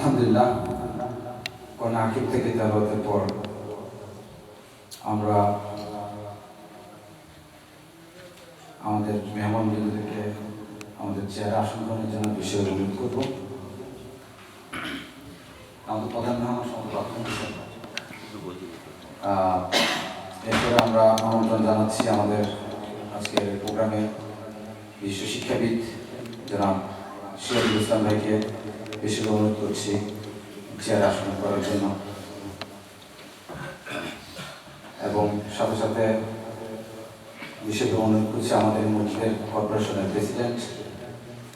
আলহামদুলিল্লাহ, কোরআন আকিব থেকে তেলাওয়াতের পর আমরা আমাদের মেহমানবৃন্দদেরকে আমাদের চেয়ারে আসন গ্রহণের জন্য বিষয়ে অনুরোধ করব। আমাদের প্রধান মেহমান এরপরে আমরা আমন্ত্রণ জানাচ্ছি আমাদের আজকের প্রোগ্রামে বিশ্ব শিক্ষাবিদ জনাব সিরাজুল ইসলাম ভাইকে বিশেষ অনুরোধ করছি চেয়ারে আসন করার জন্য, এবং সাথে সাথে বিশেষ অনুরোধ করছি আমাদের মসজিদের কর্পোরেশনের প্রেসিডেন্ট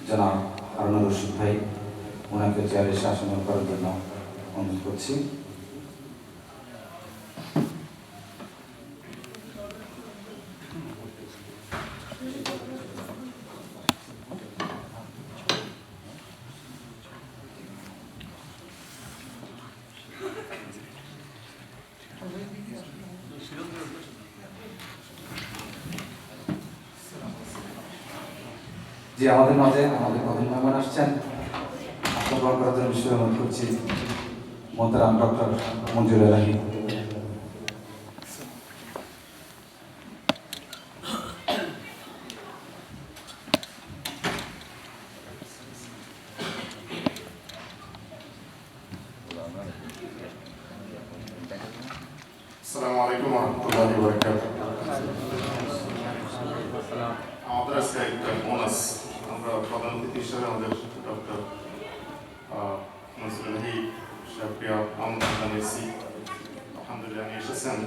জনাব হারুনুর রশিদ ভাই, ওনাকে চেয়ারে এসে আসন করার জন্য অনুরোধ করছি। যে আমাদের মাঝে আমাদের প্রধান মেহমান আসছেন, গ্রহণ করার জন্য বিষয়ে অনুরোধ করছি মোহতারাম ডক্টর মঞ্জুর এলাহি। আসসালামু আলাইকুম ওয়া রাহমাতুল্লাহি ওয়া বারাকাতুহু। আমাদের আজকে একটা বোনাস, আমরা প্রধান অতিথি হিসেবে আমাদের ডক্টর মনসুর আলহী সাহেবকে আমন্ত্রণ জানিয়েছি। আলহামদুলিল্লাহ উনি এসেছেন।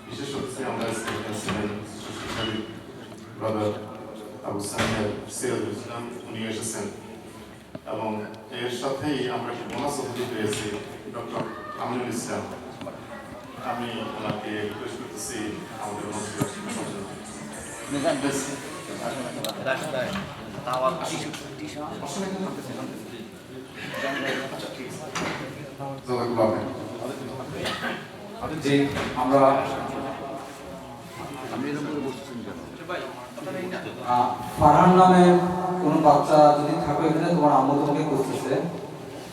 বিশেষ অতিথি আমরা আজকে ছিলেন শিক্ষাবিদ ব্রাদার আবু সামিয়া সিরাজুল ইসলাম, উনি এসেছেন, এবং এর সাথেই আমরা একটি বোনাস অতিথি পেয়েছি ডক্টর আমিনুল ইসলাম। আমি ওনাকে রিকোয়েস্ট করতেছি আমাদের যে আমরা ফারহান নামে কোনো বাচ্চা যদি থাকে এখানে, তোমার আম্মু তোমাকে খুঁজতেছে।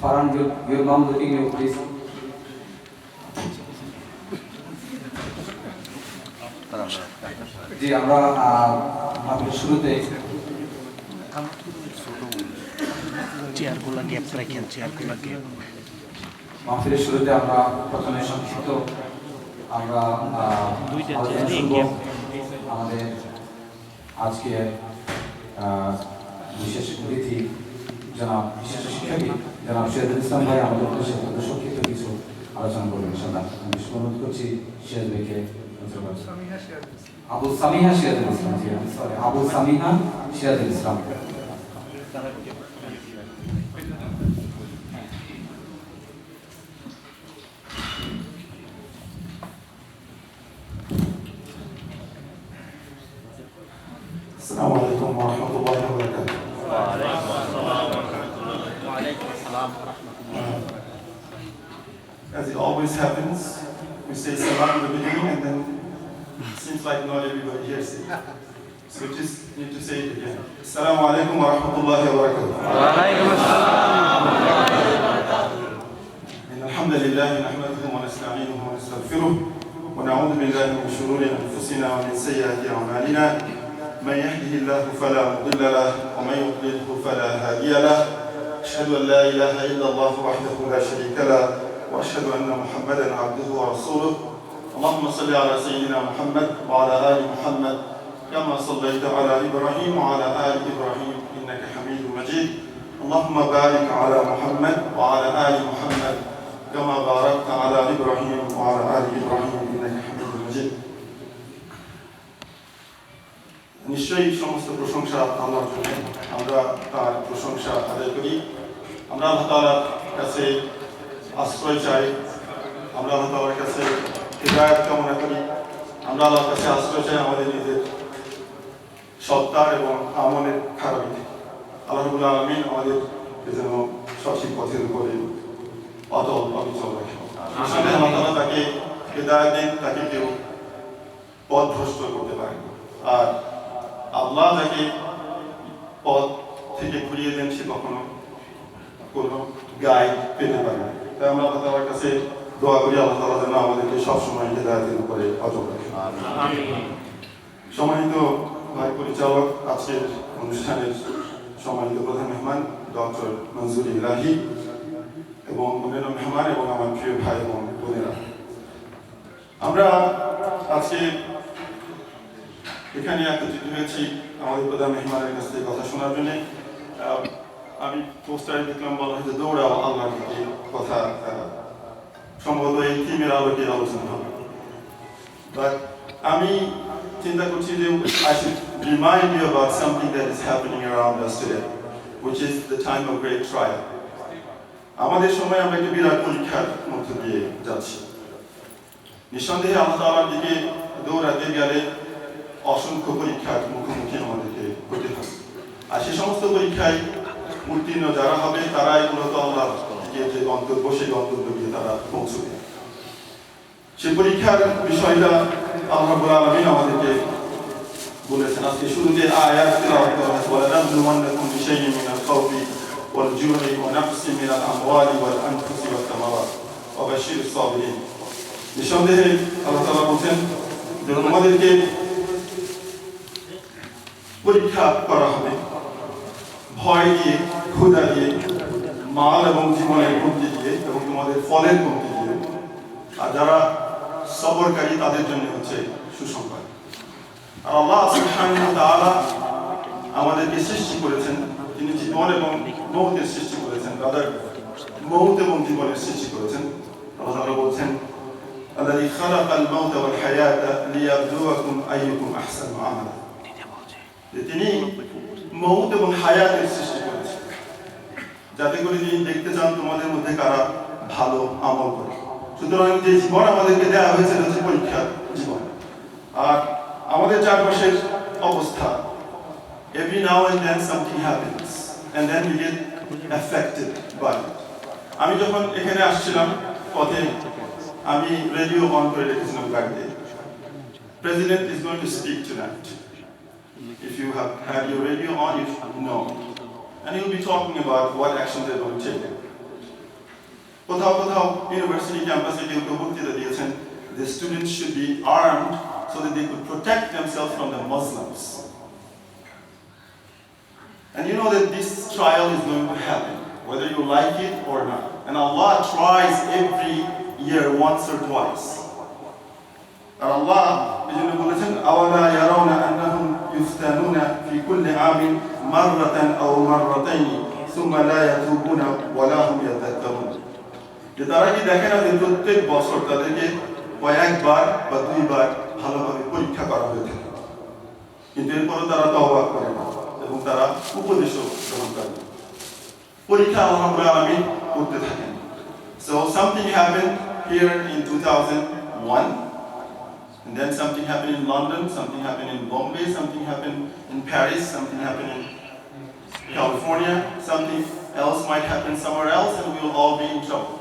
Farhan, your mom looking you please. জি, আমরা আমাদের শুরুতে মাহফিলের শুরুতে আমরা প্রথমে সংক্ষিপ্ত আমরা আমাদের আজকে বিশেষ অতিথি জনাব বিশেষ শিক্ষাবিদ জনাব সিরাজুল ইসলাম ভাই আমাদের সংক্ষিপ্ত কিছু আলোচনা করবেন। ইনশাআল্লাহ আমি অনুরোধ করছি সিরাজ ভাইকে। আবু সামিহা সিরাজুল ইসলাম, আবু সামিহা সিরাজুল ইসলাম। আসসালামু আলাইকুম ওয়া রাহমাতুল্লাহি ওয়া বারাকাতুহু। ওয়া আলাইকুম আসসালাম ওয়া রাহমাতুল্লাহি ওয়া বারাকাতুহু। As it always happens, we say salam in the beginning and then it seems like not everybody hears it. So we just need to say it again. Assalamu alaikum wa rahmatullahi wa barakatuh. Wa alaykum assalam wa rahmatullahi wa barakatuh. إن الحمد لله نحمده ونستعينه ونستغفره ونعوذ بالله من شرور أنفسنا ومن سيئات أعمالنا. من يهده الله فلا مضل له ومن يضلله فلا هادي له. أشهد أن لا إله إلا الله وحده لا شريك له وأشهد أن محمدا عبده ورسوله. اللهم صل على سيدنا محمد وعلى آل محمد كما صليت على إبراهيم وعلى آل إبراهيم إنك حميد مجيد. اللهم بارك على محمد وعلى آل محمد كما باركت على إبراهيم وعلى آل إبراهيم إنك حميد مجيد. নিশ্চয়ই সমস্ত প্রশংসা আল্লাহর জন্য, আমরা তার প্রশংসা আদায় করি। আমরা আল্লাহ তাআলার কাছে আশ্রয় চাই, আমরা আল্লাহ তাআলার কাছে হিদায়াত কামনা করি। আমরা আল্লাহর কাছে আশ্রয় চাই আমাদের নিজের সত্তার এবং আমলের খারাপি থেকে। আল্লাহ রাব্বুল আলামিন আমাদেরকে যেন সঠিক পথের উপরে অটল অবিচল রাখে। আসলে আল্লাহ তাআলা তাকে হিদায়াত দেন, তাকে কেউ পথভ্রষ্ট করতে পারে না। আর আল্লাহ তাকে পথ থেকে ঘুরিয়ে দেন, সে কখনো কোনো গাইড পেতে পারি। তাই আমরা আল্লাহ তাআলার কাছে দোয়া করি আল্লাহ তাআলা যেন আমাদেরকে সবসময় হেদায়েতের উপরে অটল রাখেন। সম্মানিত ভাই পরিচালক, আজকের অনুষ্ঠানের সম্মানিত প্রধান মেহমান ডক্টর মনজুর ইলাহি এবং অন্যান্য মেহমান এবং আমার প্রিয় ভাই এবং বোনেরা, আমরা আজকে এখানে একত্রিত হয়েছি আমাদের প্রধান মেহমানের কাছ থেকে কথা শোনার জন্য। আমি পোস্টারে দেখলাম বলা হয়েছে দৌড়াও আল্লাহর দিকে, কথা সম্ভবত এই থিমের আলোকে আলোচনা হবে। বাট আমি চিন্তা করছি যে I should remind you about something that is happening around us today, which is the time of great trial. আমাদের সময় আমরা একটি বিরাট পরীক্ষার মধ্য দিয়ে যাচ্ছি। নিঃসন্দেহে আল্লাহ তাআলার দিকে দৌড়াতে গেলে অসংখ্য পরীক্ষার মুখোমুখি আমাদেরকে হতে হবে। আর সে সমস্ত পরীক্ষায় উত্তীর্ণ যারা হবে তারাই মূলত আল্লাহর দিকে যে গন্তব্য, সেই গন্তব্য দিয়ে তারা পৌঁছবে। সেই পরীক্ষার বিষয়টা আল্লাহ রাব্বুল আলামিন আমাদেরকে বলেছেন। আজকে শুরুতে আয়াত তেলাওয়াত করা হয়েছে, ওয়ালানাবলুওয়ান্নাকুম বিশাইইন মিনাল খাউফি ওয়াল জু'i ওয়া নাকসিন মিনাল আমওয়ালি ওয়াল আনফুসি ওয়াত তামারাত ওয়া বাশশিরিস সাবিরিন। নিঃসন্দেহে আল্লাহ তাআলা বলেন যে তোমাদেরকে পরীক্ষা করা হবে ভয় দিয়ে, ক্ষুধা দিয়ে, মাল এবং জীবনের কমতি দিয়ে এবং তোমাদের ফলের কমতি দিয়ে। আর যারা সবরকারী তাদের জন্য হচ্ছে সুসংবাদ। আর আল্লাহ সুবহানাহু ওয়া তাআলা আমাদেরকে সৃষ্টি করেছেন, তিনি জীবন এবং মৌতের সৃষ্টি করেছেন, তাদের মৌত এবং জীবনের সৃষ্টি করেছেন। আল্লাহ তাআলা বলছেন, আল্লাযী খালাকাল মাউতা ওয়াল হায়াতা লিয়াবলুয়াকুম আইয়ুকুম আহসানু আমালা। তিনি মৌত এবং হায়াতের সৃষ্টি করেছেন যাতে করে তিনি দেখতে চান তোমাদের মধ্যে কারা ভালো আমল করে। সুতরাং যে জীবন আমাদেরকে দেওয়া হয়েছে হচ্ছে পরীক্ষার জীবন। আর আমাদের চারপাশের অবস্থা, every now and then something happens and then we get affected by it. আমি যখন এখানে আসছিলাম পথে আমি রেডিও অন করে রেখেছিলাম গাড়িতে। President is going to speak tonight. If you have had your radio on, you know. And he'll be talking about what actions they're going to take. কোথাও কোথাও ইউনিভার্সিটি ক্যাম্পাসে কেউ কেউ বক্তৃতা দিয়েছেন, the students should be armed so that they could protect themselves from the Muslims. And you know that this trial is going to happen, whether you like it or not. And Allah tries every year once or twice. আর আল্লাহ এজন্য বলেছেন, আওয়ালা ইয়ারাউনা আন্নাহুম ইফতানুনা ফি কুল্লি আমিন মাররাতান আও মাররাতাইনি সুম্মা লা ইয়াতুবুনা ওয়া লা হুম ইয়াতাক্কারুন। যে তারা কি দেখে না যে প্রত্যেক বছর তাদেরকে কয়েকবার বা দুইবার ভালোভাবে পরীক্ষা করা হয়ে থাকে, কিন্তু এরপরও তারা তওবা করে না এবং তারা উপদেশও গ্রহণ করে না। পরীক্ষা আল্লাহ রাব্বুল আলামিন করতে থাকেন। So something happened here in 2001. And then something happened in London, something happened in Bombay, something happened in Paris, something happened in California, something else might happen somewhere else, and we will all be in trouble.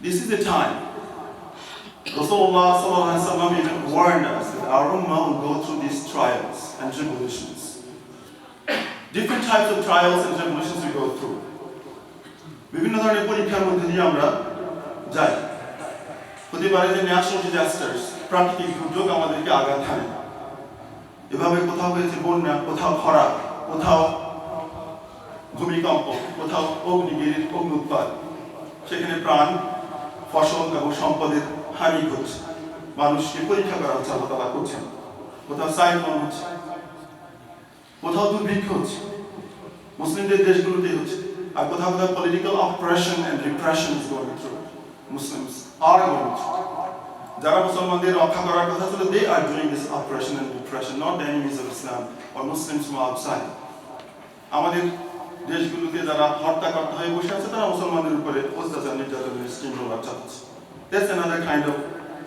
This is the time. Rasulullah sallallahu alaihi wasallam even warned us that our ummah will go through these trials and tribulations. Different types of trials and tribulations we go through. বিভিন্ন ধরনের পরীক্ষার মধ্যে দিয়ে আমরা যাই। হতে পারে যে ন্যাচারাল ডিজাস্টার্স, প্রাকৃতিক দুর্যোগ আমাদেরকে আঘাত হানে। এভাবে কোথাও হয়েছে বন্যা, কোথাও খরা, কোথাও ভূমিকম্প, কোথাও অগ্নিউৎপাত। সেখানে প্রাণ, ফসল এবং সম্পদের হানি ঘটছে। মানুষকে পরীক্ষা করা হচ্ছে, আল্লাহ তাআলা করছেন। কোথাও সাইক্লোন হচ্ছে, কোথাও দুর্ভিক্ষ হচ্ছে, মুসলিমদের দেশগুলোতে হচ্ছে। আর কোথাও কোথাও political operation and repression is going through. Muslims are going through. যারা মুসলমানদের রক্ষা করার কথা ছিল, they are doing this oppression and repression, not the enemies of Islam or Muslims from outside. আমাদের দেশগুলোতে যারা হত্যাকর্তা হয়ে বসে আছে তারা মুসলমানদের উপরে অত্যাচার নির্যাতনের স্কিম রোলার চালাচ্ছে। That's another kind of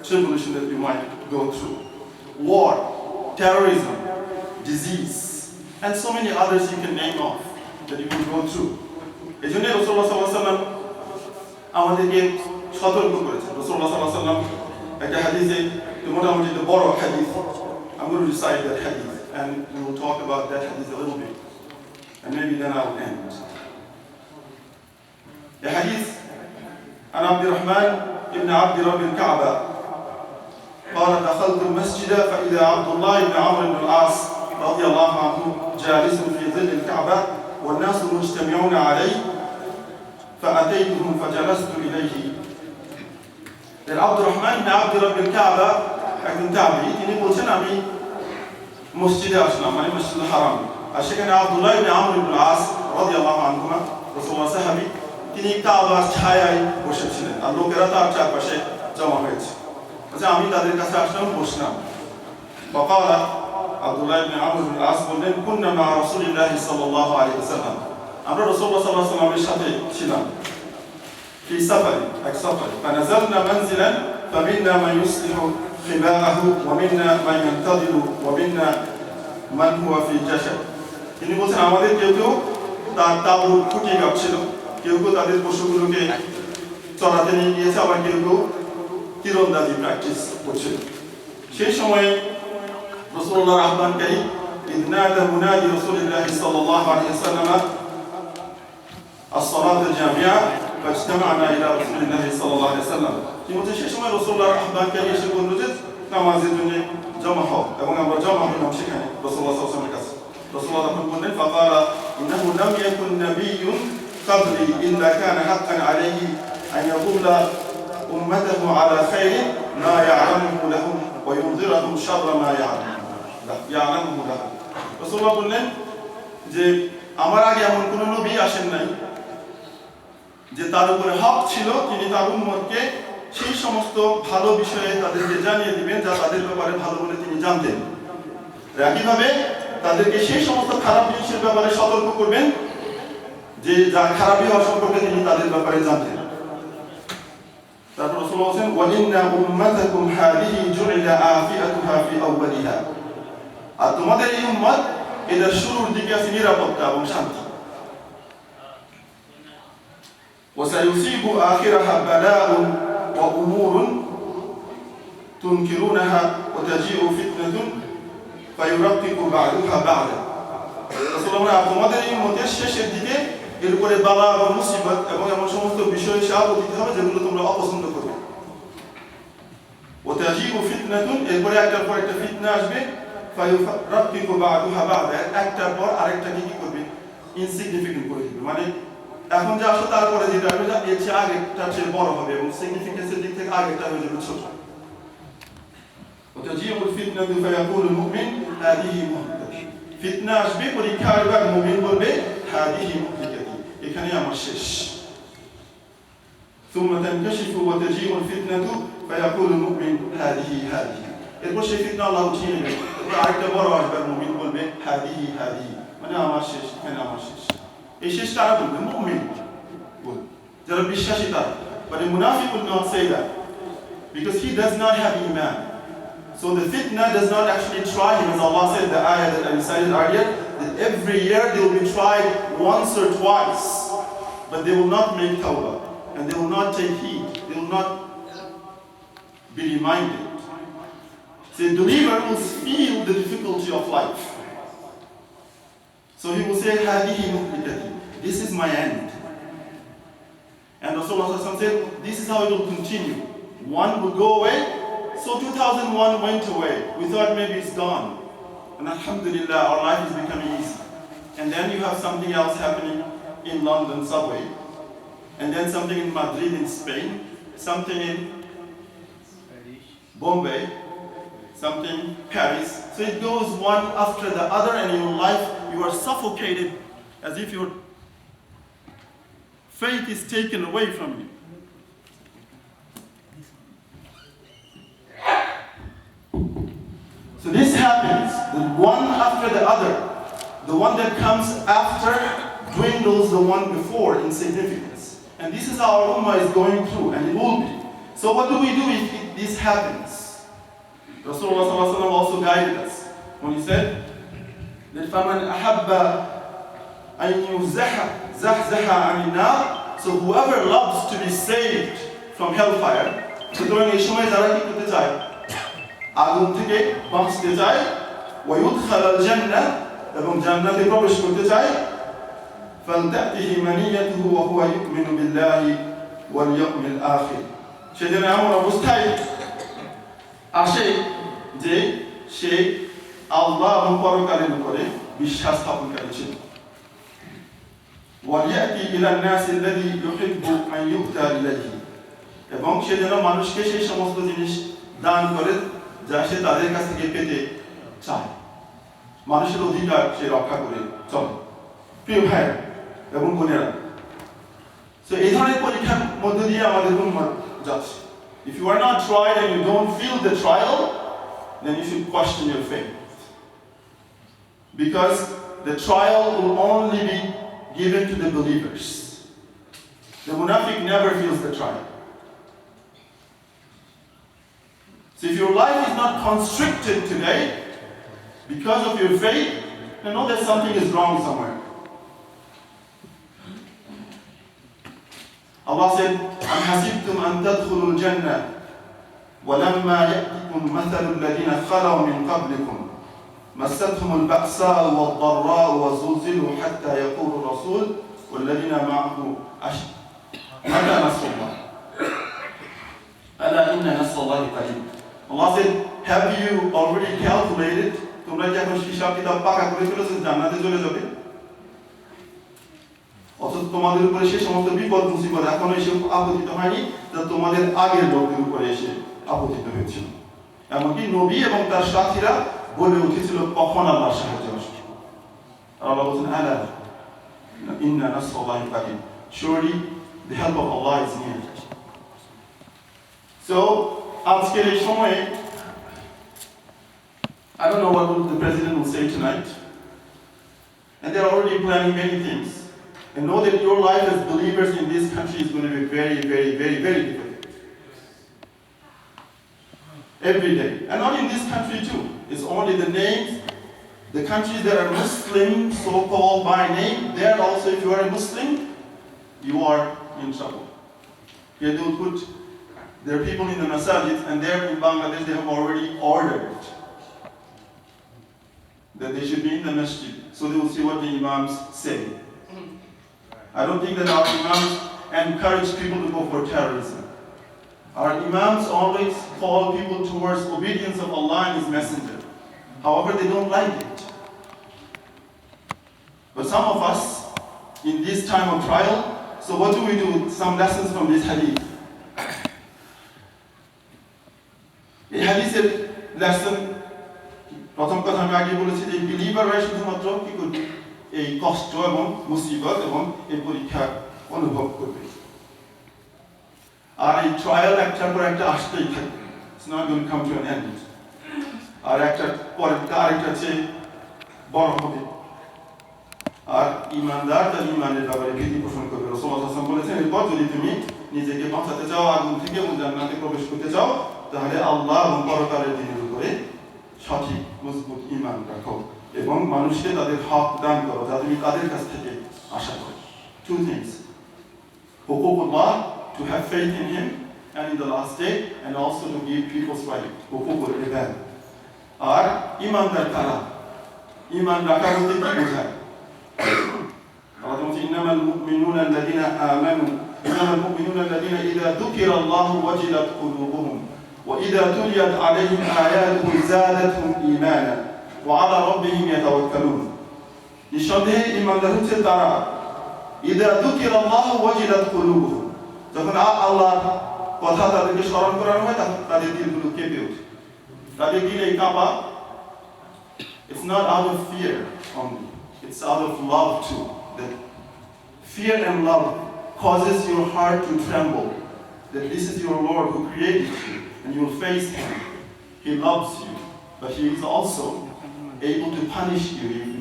tribulation that we might go through. War, terrorism, disease, and so many others you can name off that you will go through. এই জন্য রাসূলুল্লাহ সাল্লাল্লাহু আলাইহি ওয়াসাল্লাম আমাদেরকে সতর্ক করেছেন। রাসূলুল্লাহ সাল্লাল্লাহু আলাইহি ওয়াসাল্লাম একটা হাদিসে, মোটামুটি একটা বড় হাদিস, I'm going to recite that hadith and we will talk about that hadith a little bit. and maybe then I'll end. The hadith عن عبد الرحمن ابن عبد رب الكعبة قال دخلت المسجد فإذا عبد الله بن عمرو بن العاص رضي الله عنه جالس في ظل الكعبة والناس مجتمعون عليه فأتيتهم فجلست إليه. عبد الرحمن بن عبد رب الكعبة একজন তাবেঈ, তিনি বলছেন আমি মসজিদে আসলাম, মানে মসজিদুল হারাম, আর সেখানে আব্দুল্লাহ ইবনে আমর ইবনে আস রাদিয়াল্লাহু আনহুমা রাসূলুল্লাহ সাহাবী, তিনি কাবার ছায়ায় বসেছিলেন আর লোকেরা তার চারপাশে জমা হয়েছে। আচ্ছা, আমি তাদের কাছে আসলাম, বসলাম। فقال আব্দুল্লাহ ইবনে আমর ইবনে আস বললেন কুন্না মা রাসূলিল্লাহ সাল্লাল্লাহু আলাইহি ওয়াসাল্লাম, আমরা রাসূলুল্লাহ সাল্লাল্লাহু আলাইহি ওয়াসাল্লামের সাথে ছিলাম। في سفر سفر فنزلنا منزلا فمنا من يصلح خباءه ومنا من ينتظر ومنا من هو في جشع. তিনি বলছেন আমাদের কেউ কেউ তার তাঁবুর খুঁটি গাঁথছিল, কেউ কেউ তাদের পশুগুলোকে চড়াতে নিয়ে গিয়েছে, আবার কেউ কেউ তীরন্দাজি প্র্যাকটিস করছিল। সেই সময় রাসূলুল্লাহর আহ্বানকারী إذ نادى منادي رسول الله صلى الله عليه وسلم الصلاة الجامعة فاجتمعنا إلى رسول الله صلى الله عليه وسلم. কিন্তু সেই সময় রাসূলুল্লাহর আহ্বানকারী এসে বলল যে নামাজের জন্য জমা হও, এবং আমরা জমা হলাম সেখানে রাসূলুল্লাহ সাল্লাল্লাহু আলাইহি ওয়াসাল্লামের কাছে। রাসূলুল্লাহ তখন বললেন فقال إنه لم يكن نبي قبلي إلا كان حقا عليه أن يقول أمته على خير ما يعلمه لهم وينذرهم شر ما يعلمه لهم. রাসূলুল্লাহ বললেন যে আমার আগে এমন কোন নবী আসেন নাই যে তার উপরে হক ছিল তিনি তার উম্মতকে সেই সমস্ত ভালো বিষয়ে তাদেরকে জানিয়ে দিবেন যা তাদের ব্যাপারে ভালো বলে তিনি জানতেন, একইভাবে তাদেরকে সেই সমস্ত খারাপ জিনিসের ব্যাপারে সতর্ক করবেন যে যা খারাপই হওয়া সম্পর্কে তিনি তাদের ব্যাপারে জানতেন। তারপর রাসূলুল্লাহ বলেন ওয়াইন্না উম্মাতাকুম হাদিহি জুইলা আফিয়াতুহা ফি আউয়ালিহা, আর তোমাদের এই উম্মত এদের শুরুর দিকে আছে নিরাপত্তা এবং শান্তি। وسيصيب آخرها بلاء وأمور تنكرونها وتجيء فتنة فيرقق بعضها بعضا. রাসূলুল্লাহ তোমাদের এই উম্মতের শেষের দিকে এর উপরে বালা এবং মুসিবত এবং এমন সমস্ত বিষয় পতিত হবে যেগুলো তোমরা অপছন্দ করবে। وتجيء فتنة, এরপরে একটার পর একটা ফিতনা আসবে, فيرقق بعضها بعضا, একটার পর আরেকটাকে কি করবে, ইনসিগনিফিকেন্ট করে দিবে, মানে এখন যা আসলে তারপরে যেটা হবে এর চেয়ে আগেরটা চেয়ে বড় হবে এবং সিগনিফিকেন্সের দিক থেকে আগেরটা হয়ে যাবে ছোট। وتجيء الفتنة فيقول المؤمن هذه مهلكتي, ফিতনা আসবে, পরীক্ষা আসবে, আর মুমিন বলবে هذه مهلكتي, এখানে আমার শেষ। ثم تنكشف وتجيء الفتنة فيقول المؤمن هذه এরপর সেই ফিতনা আল্লাহ উঠিয়ে নেবে, আরেকটা বড় আসবে, আর মুমিন বলবে هذه মানে আমার শেষ, এখানে আমার শেষ। এই শেষ তারা বলবে মুমিন, যারা বিশ্বাসী তারা, but a munafiq will not say that because he does not have iman. So the fitna does not actually try him, as Allah said in the ayah that I recited earlier, that every year they will be tried once or twice, but they will not make tawbah and they will not take heed, they will not be reminded. So the believer will feel the difficulty of life. So he will say, هذه مهلكتي, this is my end. And Rasulullah said, this is how it will continue. One will go away. So 2001 went away. We thought maybe it's gone. And alhamdulillah, our life is becoming easy. And then you have something else happening in London subway. And then something in Madrid in Spain. Something in Bombay. Something Paris. So it goes one after the other, and in your life you are suffocated as if your faith is taken away from you. So this happens, the one after the other. The one that comes after dwindles the one before in significance. And this is how our ummah is going through, and it will be. So what do we do if this happens? Rasulullah also guided us when he said that فَمَنْ أَحَبَّ أَنْ يُزَحْزَحَ عَنِ النَّارِ, so whoever loves to be saved from hellfire, সুতরাং এই সময় যারা কি করতে চায়, আগুন থেকে বাঁচতে চায়, وَيُدْخَلَ الْجَنَّةِ, এবং জান্নাতে প্রবেশ করতে চায়, فلتأته منيته وهو يؤمن بالله واليوم الآخر সেজন্য এমন অবস্থায় আসে যে সে আল্লাহ এবং পরকালের উপরে বিশ্বাস স্থাপনকারী ছিল وَلْيَأْتِي إِلَى النَّاسِ الَّذِي يُحِبُّ أَنْ يُؤْتَى إِلَيْهِ এবং সে যেন মানুষকে সেই সমস্ত জিনিস দান করে যা সে তাদের কাছ থেকে পেতে চায় মানুষের অধিকার সে রক্ষা করে চলে প্রিয় ভাই এবং বোনেরা সো এই ধরনের পরীক্ষার মধ্যে দিয়ে আমাদের উম্মত যাচ্ছে if you are not tried and you don't feel the trial then you should question your faith because the trial will only be given to the believers the munafiq never feels the trial. So if your life is not constricted today because of your faith, you know that something is wrong somewhere. Allah said, أَمْ حَسِبْتُمْ أَن تَدْخُلُوا الْجَنَّةَ وَلَمَّا يَأْتِكُمْ مَثَلُ الَّذِينَ خَلَوْا مِنْ قَبْلِكُمْ مَسَّتْهُمُ الْبَأْسَاءُ وَالضَّرَّاءُ وَزُلْزِلُوا حَتَّى يَقُولَ الرَّسُولُ وَالَّذِينَ مَعَهُ مَتَى نَصْرُ اللَّهِ أَلَا إِنَّ نَصْرَ اللَّهِ قَرِيبٌ Allah said, have you already calculated? তোমরা কি এখন হিসাব কিতাব পাকা করে ফেলেছো জান্নাতে চলে যাবে? অথচ তোমাদের উপরে সেই সমস্ত বিপদ মুসিবত এখনো এসে আপতিত হয়নি যা তোমাদের আগের লোকদের উপরে এসে আপতিত হয়েছিল। এমনকি নবী এবং তার সাথীরা বলে উঠেছিল কখন আল্লাহর সাহায্য আসবে। আল্লাহ বলছেন আলা ইন্না নাসরাল্লাহি কারীব surely the help of Allah is near. So আজকের এই সময়ে I don't know what the president will say tonight and they're already planning many things and know that your life as believers in this country is going to be very, very, very, very difficult every day and not in this country too. It's only the names, the countries that are Muslim so-called by name, there also if you are a Muslim you are in trouble. Here they will put there are people in the masajid and there in Bangladesh they have already ordered that they should be in the masjid so they will see what the imams say. I don't think that our imams encourage people to go for terrorism. Our imams always call people towards obedience of Allah and His Messenger. However, they don't like it. But some of us, in this time of trial, so what do we do? Some lessons from this hadith. এই হাদিসের lesson প্রথম কথা আমি আগে বলেছি যে বিলিভাররা শুধুমাত্র কি করবে এই কষ্ট এবং মুসিবত এবং এই পরীক্ষা অনুভব করবে আর এই ট্রায়াল একটার পর একটা আসতেই থাকবে it's not going to come to an end আর একটা পরে আরেকটা চেয়ে বড় হবে আর ঈমানদার তার ঈমানের ব্যাপারে ভীতি পোষণ করবে রাসূলুল্লাহ সাল্লাল্লাহু আলাইহি ওয়াসাল্লাম বলেছেন এরপর যদি তুমি নিজেকে বাঁচাতে চাও আগুন থেকে এবং জান্নাতে প্রবেশ করতে চাও তাহলে আল্লাহ এবং পরকালের দিনের উপরে সঠিক মজবুত ঈমান রাখো এবং মানুষকে তাদের হক দান করো যা তুমি তাদের কাছ থেকে আশা করো two things হুকুকুল্লাহ to have faith in him and in the last day and also to give people's right হুকুকুল ইবাদ আর ঈমানদার কারা ঈমান রাখা বলতে কি বোঝায় Allah says innamal mu'minuna alladhina amanu innamal mu'minuna alladhina idha dhukira Allah wajilat qulubuhum وإذا تليت عليهم آياته زادتهم إيمانا وعلى ربهم يتوكلون নিঃসন্দেহে ঈমানদার হচ্ছে তারা إذا ذكر الله وجلت قلوبهم যখন আল্লাহর কথা তাদেরকে স্মরণ করানো হয় তখন তাদের দিলগুলো কেঁপে ওঠে তাদের দিলে কাঁপা it's not out of fear only it's out of love too that fear and love causes your heart to tremble that this is your Lord who created you and you will face him. He loves you, but he is also able to punish you if you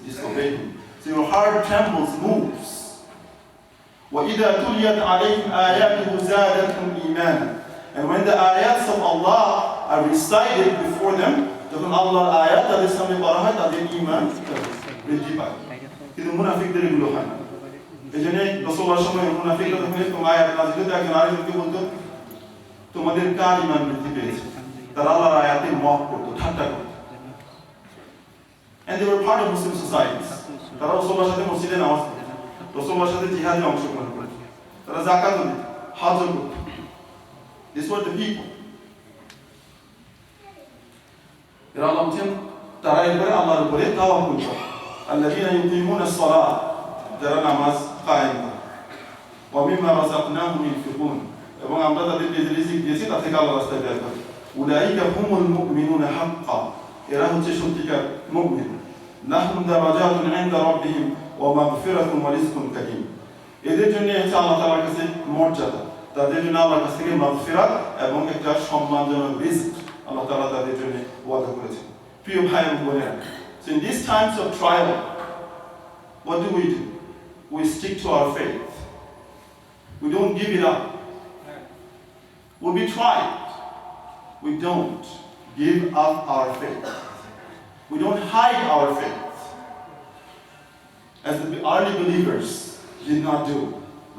disobey him. So your heart trembles, moves. وَإِذَا تُلِيَتْ عَلَيْهِمْ آيَاتُهُ زَادَتْهُمْ إِيمَانًا And when the ayats of Allah are recited before them, যখন আল্লাহর আয়াত তাদের সামনে পড়া হয় তাদের ঈমান বৃদ্ধি পায় কিন্তু মুনাফিকদের এগুলো হয় না এজন্য রাসূলুল্লাহর সময় মুনাফিকরা যখন এরকম আয়াত নাযিল হতো একজন আরেকজনকে বলতো তোমাদের কার ঈমান বৃদ্ধি পেয়েছে তারা আল্লাহর আয়াতে মক করতো ঠাট্টা করতো and they were part of Muslim societies তারা রাসূলুল্লাহর সাথে মসজিদে নামাজ পড়তো রাসূলুল্লাহর সাথে জিহাদে অংশগ্রহণ করত, তারা যাকাতও দিত, হজও করত। These were the people. এরা আল্লাহ বলছেন তারা এরপরে আল্লাহর উপরে তাওয়াক্কুল করে। আল্লাযীনা ইউকিমুনা আস-সালাহ, যারা নামাজ কায়েম করে। ওয়া মিম্মা রাযাকনাহুম ইউনফিকুন, এবং আমরা তাদেরকে যে রিজিক দিয়েছি তা থেকে আল্লাহর রাস্তায় ব্যয় করে। উলাইকা হুমুল মুমিনুনা হাক্কা, এরা হচ্ছে সত্যিকার মুমিন। লাহুম দারাজাতুন ইনদা রাব্বিহিম ওয়া মাগফিরাতুন ওয়া রিজকুন কারীম, এদের জন্য হচ্ছে আল্লাহ তাআলার কাছে মর্যাদা, তাদের জন্য আল্লাহর কাছ থেকে মাগফিরাত এবং একটা সম্মানজনক রিজক আল্লাহ তাআলা তাদের জন্য ওয়াদা করেছেন। প্রিয় ভাই এবং বোনেরা, so in these times of trial, what do? We stick to our faith. We don't give it up. We'll be tried. We don't give up our faith. We don't hide our faith, as the early believers did not do.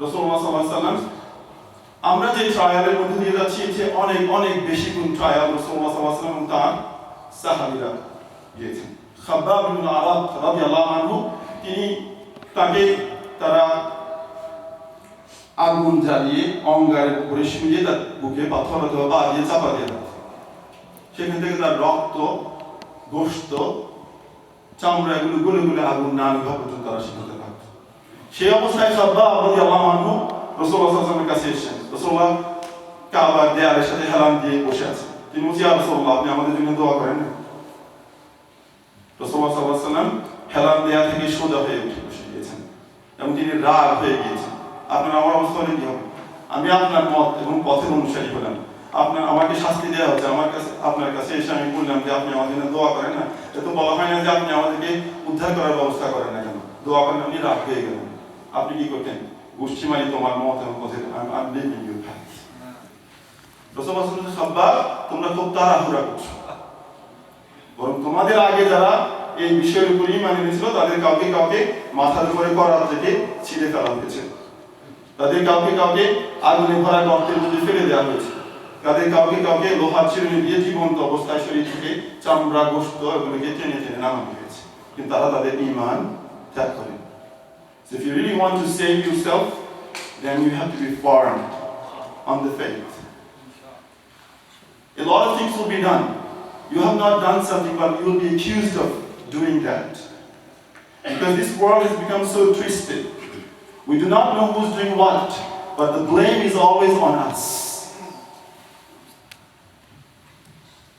Rasulullah sallallahu alaihi wasallam, আমরা যে ট্রায়ালের মধ্যে দিয়ে যাচ্ছি যে অনেক অনেক বেশি গুণ ট্রায়াল রাসূলুল্লাহ সাল্লাল্লাহু আলাইহি ওয়াসাল্লাম তার সাহাবীরা গিয়েছেন। খাব্বাব ইবনে আরাত রাদিয়াল্লাহু আনহু, তারা আগুন জ্বালিয়ে অঙ্গারের উপরে শুয়ে তার বুকে পাথর অথবা পা দিয়ে চাপা দিয়ে দেয়, সেখান থেকে তার রক্ত, গোশত, চামড়া এগুলো গলে গলে আগুন না নিভা পর্যন্ত তারা শিখাতে পারত। সেই অবস্থায় খাব্বাব রাদিয়াল্লাহু আনহু রাসূলুল্লাহ সাল্লাল্লাহু আলাইহি ওয়াসাল্লামের কাছে এসেছেন। রাসূলুল্লাহ কাবার দেয়ালের সাথে হেলান দিয়ে বসে আছেন। তিনি বলছেন, ইয়া রাসূলুল্লাহ, আপনি আমাদের জন্য দোয়া করেন না। রাসূলুল্লাহ সাল্লাল্লাহু আলাইহি ওয়াসাল্লাম হেলান দেয়া থেকে সোজা হয়ে উঠে বসে গিয়েছেন এবং তিনি রাগ হয়ে গিয়েছেন। আপনার আমার অবস্থা হলে কি হবে? আমি আপনার মত এবং পথের অনুসারী হলাম, আমাকে শাস্তি দেওয়া হচ্ছে, আপনার কাছে এসে আমি বললাম যে আপনি আমাদের জন্য দোয়া করেন না। এত বলা হয় না যে আপনি আমাদেরকে উদ্ধার করার ব্যবস্থা করেন না কেন? দোয়া করেন, আপনি রাগ হয়ে গেলেন। আপনি কি করতেন? গোষ্ঠী মারি তোমার মত এবং পথের, আমি লিভিং ইউর পাথ। রাসূলুল্লাহ সাল্লাল্লাহু আলাইহি ওয়াসাল্লাম, খাব্বাব, তোমরা খুব তাড়াহুড়া করছো, বরং তোমাদের আগে যারা এই বিষয়ের উপর ঈমান এনেছিল তাদের কাউকে কাউকে মাথার উপরে করাত থেকে ছিঁড়ে ফেলা হয়েছে, তাদের কাউকে কাউকে আগুনে ভরা গর্তের মধ্যে ফেলে দেওয়া হয়েছে, তাদের কাউকে কাউকে লোহার চিরুনি দিয়ে জীবন্ত অবস্থায় শরীর থেকে চামড়া, গোশত এগুলোকে টেনে টেনে নামানো হয়েছে, কিন্তু তারা তাদের ঈমান ত্যাগ করে। So if you really want to save yourself, then you have to be firm on the faith. A lot of things will be done. You have not done something, but you will be accused of doing that. Because this world has become so twisted. We do not know who's doing what, but the blame is always on us.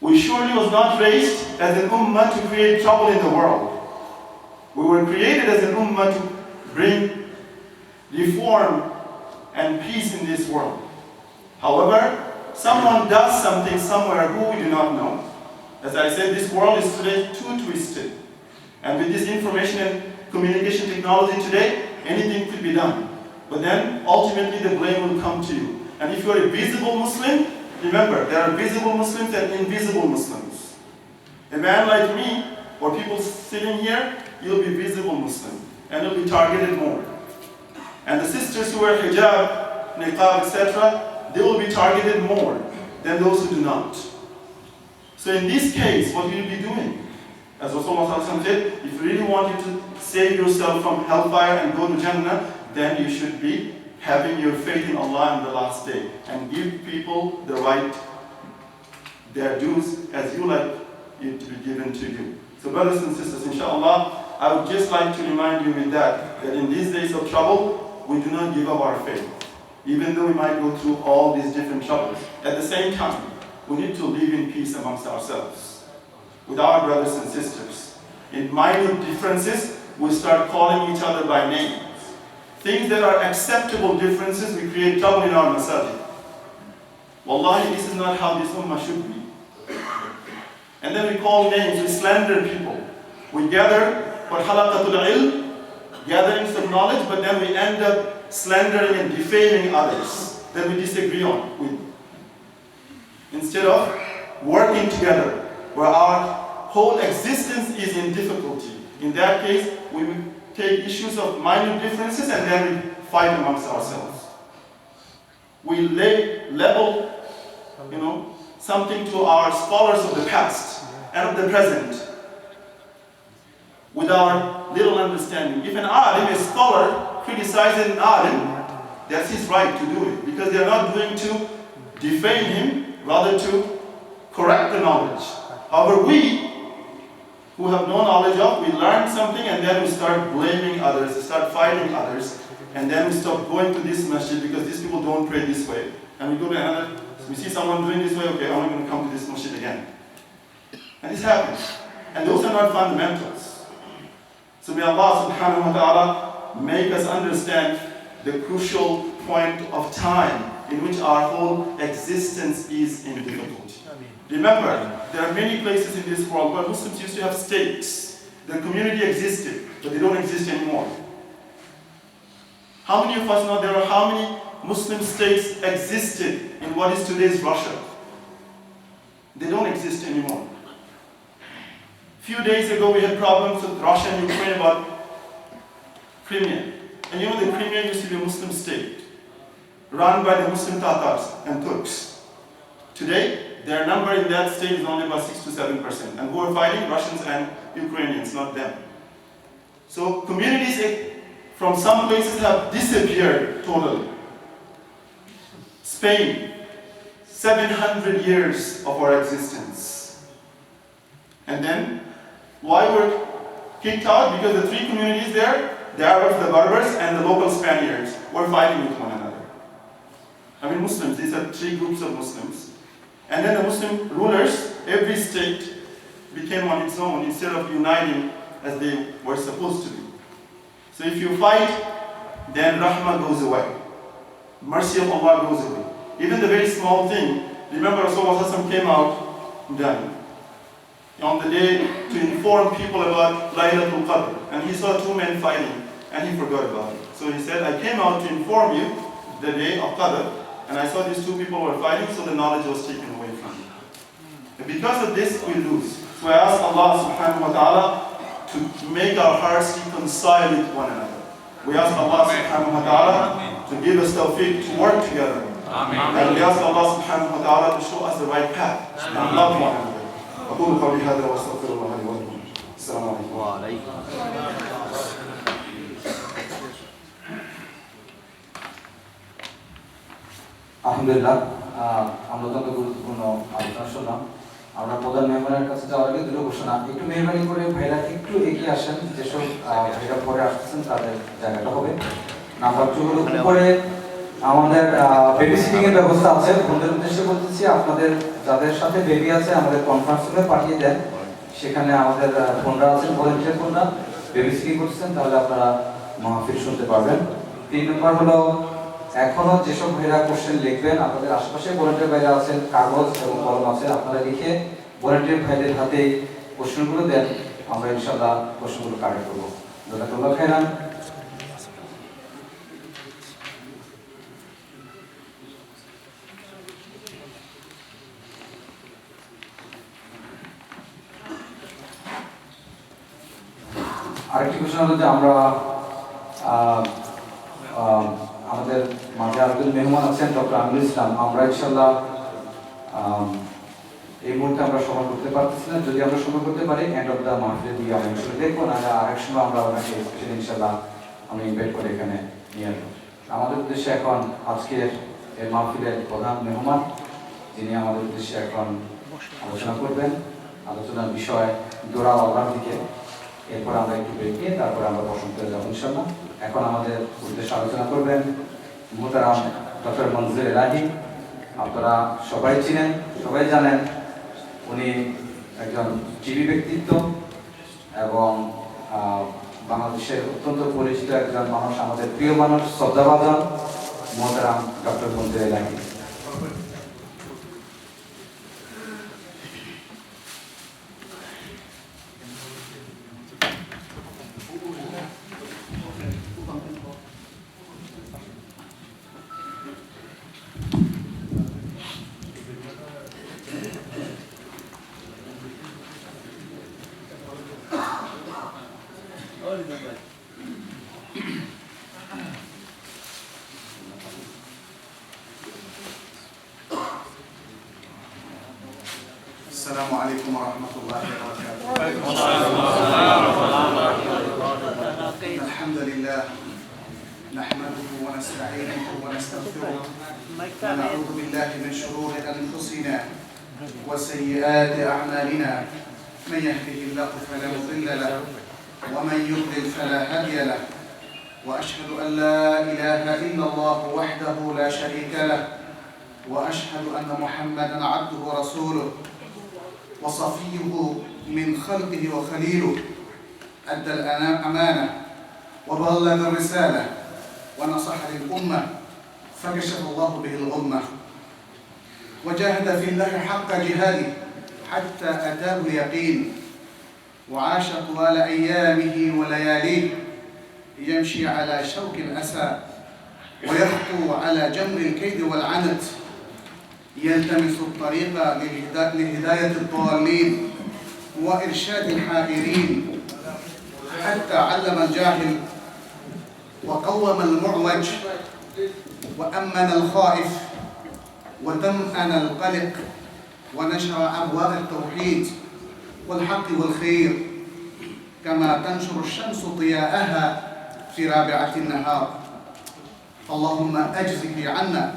We surely was not raised as an ummah to create trouble in the world. We were created as an ummah to bring reform and peace in this world. However, someone does something somewhere who we do not know. As I said, this world is today too twisted. And with this information and communication technology today, anything could be done. But then, ultimately, the blame will come to you. And if you are a visible Muslim, remember, there are visible Muslims and invisible Muslims. A man like me, or people sitting here, you'll be visible Muslim, and you'll be targeted more. And the sisters who wear hijab, niqab, etc., they will be targeted more than those who do not. So in this case, what will you be doing? As Rasulullah said, if you really want you to save yourself from hellfire and go to Jannah, then you should be having your faith in Allah in the last day and give people the right, their dues as you like it to be given to you. So brothers and sisters, inshallah, I would just like to remind you with that in these days of trouble, we do not give up our faith. Even though we might go through all these different troubles, at the same time, we need to live in peace amongst ourselves, with our brothers and sisters. In minor differences, we start calling each other by names. Things that are acceptable differences, we create trouble in our masajid. Wallahi, this is not how this ummah should be. And then we call names, we slander people. We gather for halaqatul ilm, gatherings of knowledge, but then we end up slandering and defaming others that we disagree on with. Instead of working together, where our whole existence is in difficulty. In that case, we will take issues of minor differences and then we fight amongst ourselves. We level, something to our scholars of the past and of the present with our little understanding. If an alim, a scholar, criticize an alim, that's his right to do it, because they're not doing to defame him, rather to correct the knowledge. However, we who have no knowledge of, we learn something and then we start blaming others, start fighting others, and then we stop going to this masjid because these people don't pray this way. And we go to another, we see someone doing this way, okay, I'm not going to come to this masjid again. And this happens. And those are not fundamentals. So may Allah subhanahu wa ta'ala make us understand the crucial point of time in which our whole existence is in difficulty. Remember, there are many places in this world where Muslims used to have states. Their community existed, but they don't exist anymore. How many of us know there are how many Muslim states existed in what is today's Russia? They don't exist anymore. Few days ago we had problems with Russia and Ukraine about Crimea. And you know the Crimea used to be a Muslim state, run by the Muslim Tatars and Turks. Today, their number in that state is only about 6 to 7%. And who are fighting? Russians and Ukrainians, not them. So communities from some places have disappeared totally. Spain, 700 years of our existence. And then, why were kicked out? Because the three communities there, the Arabs, the Berbers, and the local Spaniards, were fighting with one another. I mean Muslims, these are three groups of Muslims. And then the Muslim rulers, every state became on its own instead of uniting as they were supposed to be. So if you fight, then rahmah goes away. Mercy of Allah goes away. Even the very small thing, remember Rasulullah came out then on the day to inform people about Laylatul Qadr. And he saw two men fighting and he forgot about it. So he said, I came out to inform you the day of Qadr, and I saw these two people were fighting, so the knowledge was taken away from me. And because of this, we lose. So I ask Allah subhanahu wa ta'ala to make our hearts reconcile with one another. We ask Allah subhanahu wa ta'ala to give us tawfiq to work together. And we ask Allah subhanahu wa ta'ala to show us the right path and love one another. أقول قولي هذا وأستغفر الله لي ولكم. السلام عليكم. আলহামদুলিল্লাহ, আমরা অত্যন্ত গুরুত্বপূর্ণ আলোচনা শুনলাম। আমরা প্রধান মেহমানের কাছে যাওয়ার আগে দুটো ঘোষণা, একটু মেহরবানি করে ভাইরা একটু এগিয়ে আসেন, যেসব ভাইরা পরে আসতেছেন তাদের জায়গাটা হবে। নাম্বার 2 হলো উপরে আমাদের বেবি সিটিং এর ব্যবস্থা আছে। বন্ধুদের উদ্দেশ্যে বলতেছি, আপনাদের যাদের সাথে বেবি আছে আমাদের কনফারেন্স রুমে পাঠিয়ে দেন। সেখানে আমাদের ফোনরা আছেন, ভলান্টিয়ার ফোনরা বেবি সিটিং করছেন, তাহলে আপনারা মাহফিল শুনতে পারবেন। 3 নম্বর হলো এখনো যেসব ভাইরা কোশ্চেন লিখবেন, আপনাদের আশেপাশে ভলান্টিয়ার ভাইরা আছেন, কাগজ এবং কলম আছে, আপনারা লিখে ভলান্টিয়ার ভাইদের হাতে কোশ্চেনগুলো দেন, আমরা ইনশাআল্লাহ কোশ্চেনগুলো কালেক্ট করব। জাযাকাল্লাহু খাইরান। আরেকটি ঘোষণা হলো যে আমরা আমাদের মাঝে আরেকজন মেহমান আছেন ডক্টর আমিনুল ইসলাম। আমরা ইনশাআল্লাহ এই মুহূর্তে আমরা সময় করতে পারতেছি না, যদি আমরা সময় করতে পারি এন্ড অফ দ্য মাহফিলে দিয়ে আমরা ইনশাআল্লাহ দেখবো, না আরেক সময় আমরা ওনাকে স্পেশালি ইনশাআল্লাহ আমরা ইনভাইট করে এখানে নিয়ে আসবো। আমাদের উদ্দেশ্যে এখন আজকের এই মাহফিলের প্রধান মেহমান, যিনি আমাদের উদ্দেশ্যে এখন আলোচনা করবেন। আলোচনার বিষয় দোয়া আল্লাহর দিকে, এরপর আমরা একটু ব্রেক নিয়ে তারপর আমরা বসন্ত যাবো ইনশাআল্লাহ। এখন আমাদের উদ্দেশ্যে আলোচনা করবেন মুহতারাম ডক্টর মনজুর এলাহি। আপনারা সবাই চিনেন, সবাই জানেন, উনি একজন জীবী ব্যক্তিত্ব এবং বাংলাদেশের অত্যন্ত পরিচিত একজন মানুষ, আমাদের প্রিয় মানুষ, শ্রদ্ধাভাজন মুহতারাম ডক্টর মনজুর এলাহি। السلام عليكم ورحمة الله وبركاته. الحمد لله نحمده ونستعينه ونستغفره ونعوذ بالله من شرور أنفسنا وسيئات أعمالنا من يهده الله فلا مضل له ومن يضلل فلا هادي له وأشهد أن لا إله إلا الله وحده لا شريك له وأشهد أن محمدًا عبده ورسوله وصفيه من خلقه وخليله أدى الأمانة وبلغ الرسالة ونصح للأمة فكشف الله به الغمة وجاهد في الله حق جهاده حتى أتاه اليقين وعاش طوال أيامه ولياليه يمشي على شوك الأسى ويخطو على جمر الكيد والعنت يلتمس الطريق لهداية الضالين وإرشاد الحائرين حتى علم الجاهل وقوم المعوج وأمن الخائف وطمأن القلق ونشر أبواب التوحيد والحق والخير كما تنشر الشمس ضياءها في رابعة النهار. اللهم أجزه عنا